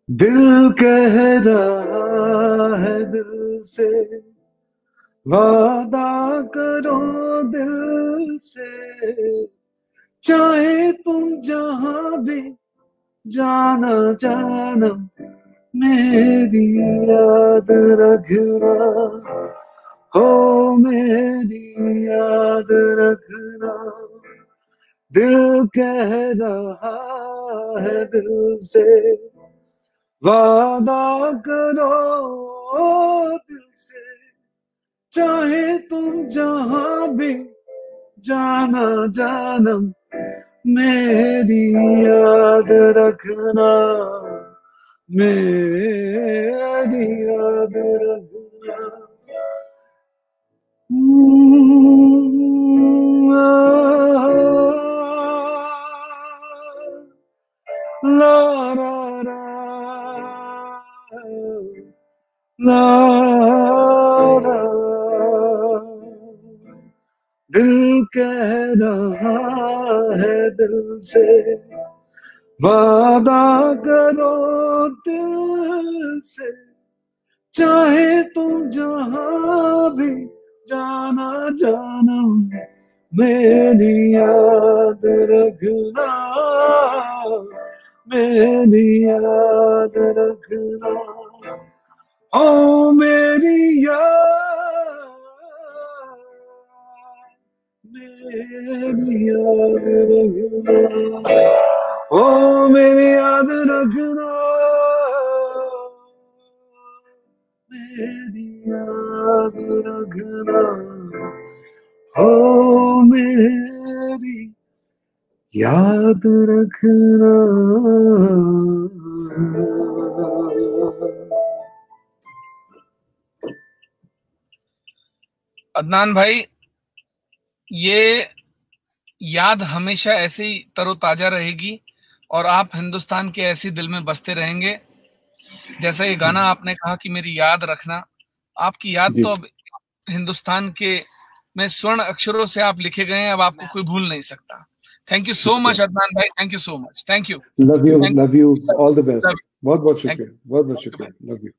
दिल कह रहा है दिल से, वादा करो दिल से, चाहे तुम जहां भी जाना जाना, मेरी याद रखना, हो मेरी याद रखना। दिल कह रहा है दिल से, वादा करो दिल से, चाहे तुम जहां भी जाना जाना, मेरी याद रखना, मेरी याद रखना। ला रा रा ला रा, दिल कह रहा है दिल से, वादा करो दिल से, चाहे तुम जहां भी जाना जाना, मेरी याद रखना, मेरी याद रखना, ओ मेरी याद, मेरी याद रखना, ओ मेरी याद रखना, मेरी याद रखना, ओ मेरी याद रखना। अदनान भाई, ये याद हमेशा ऐसे ही तरोताजा रहेगी और आप हिंदुस्तान के ऐसे दिल में बसते रहेंगे। जैसा ये गाना आपने कहा कि मेरी याद रखना, आपकी याद तो अब हिंदुस्तान के में स्वर्ण अक्षरों से आप लिखे गए हैं, अब आपको कोई भूल नहीं सकता। Thank you so much Adnan भाई, thank you so much, thank you, love you, all the best. बहुत बहुत शुक्रिया, बहुत बहुत शुक्रिया, लव यू।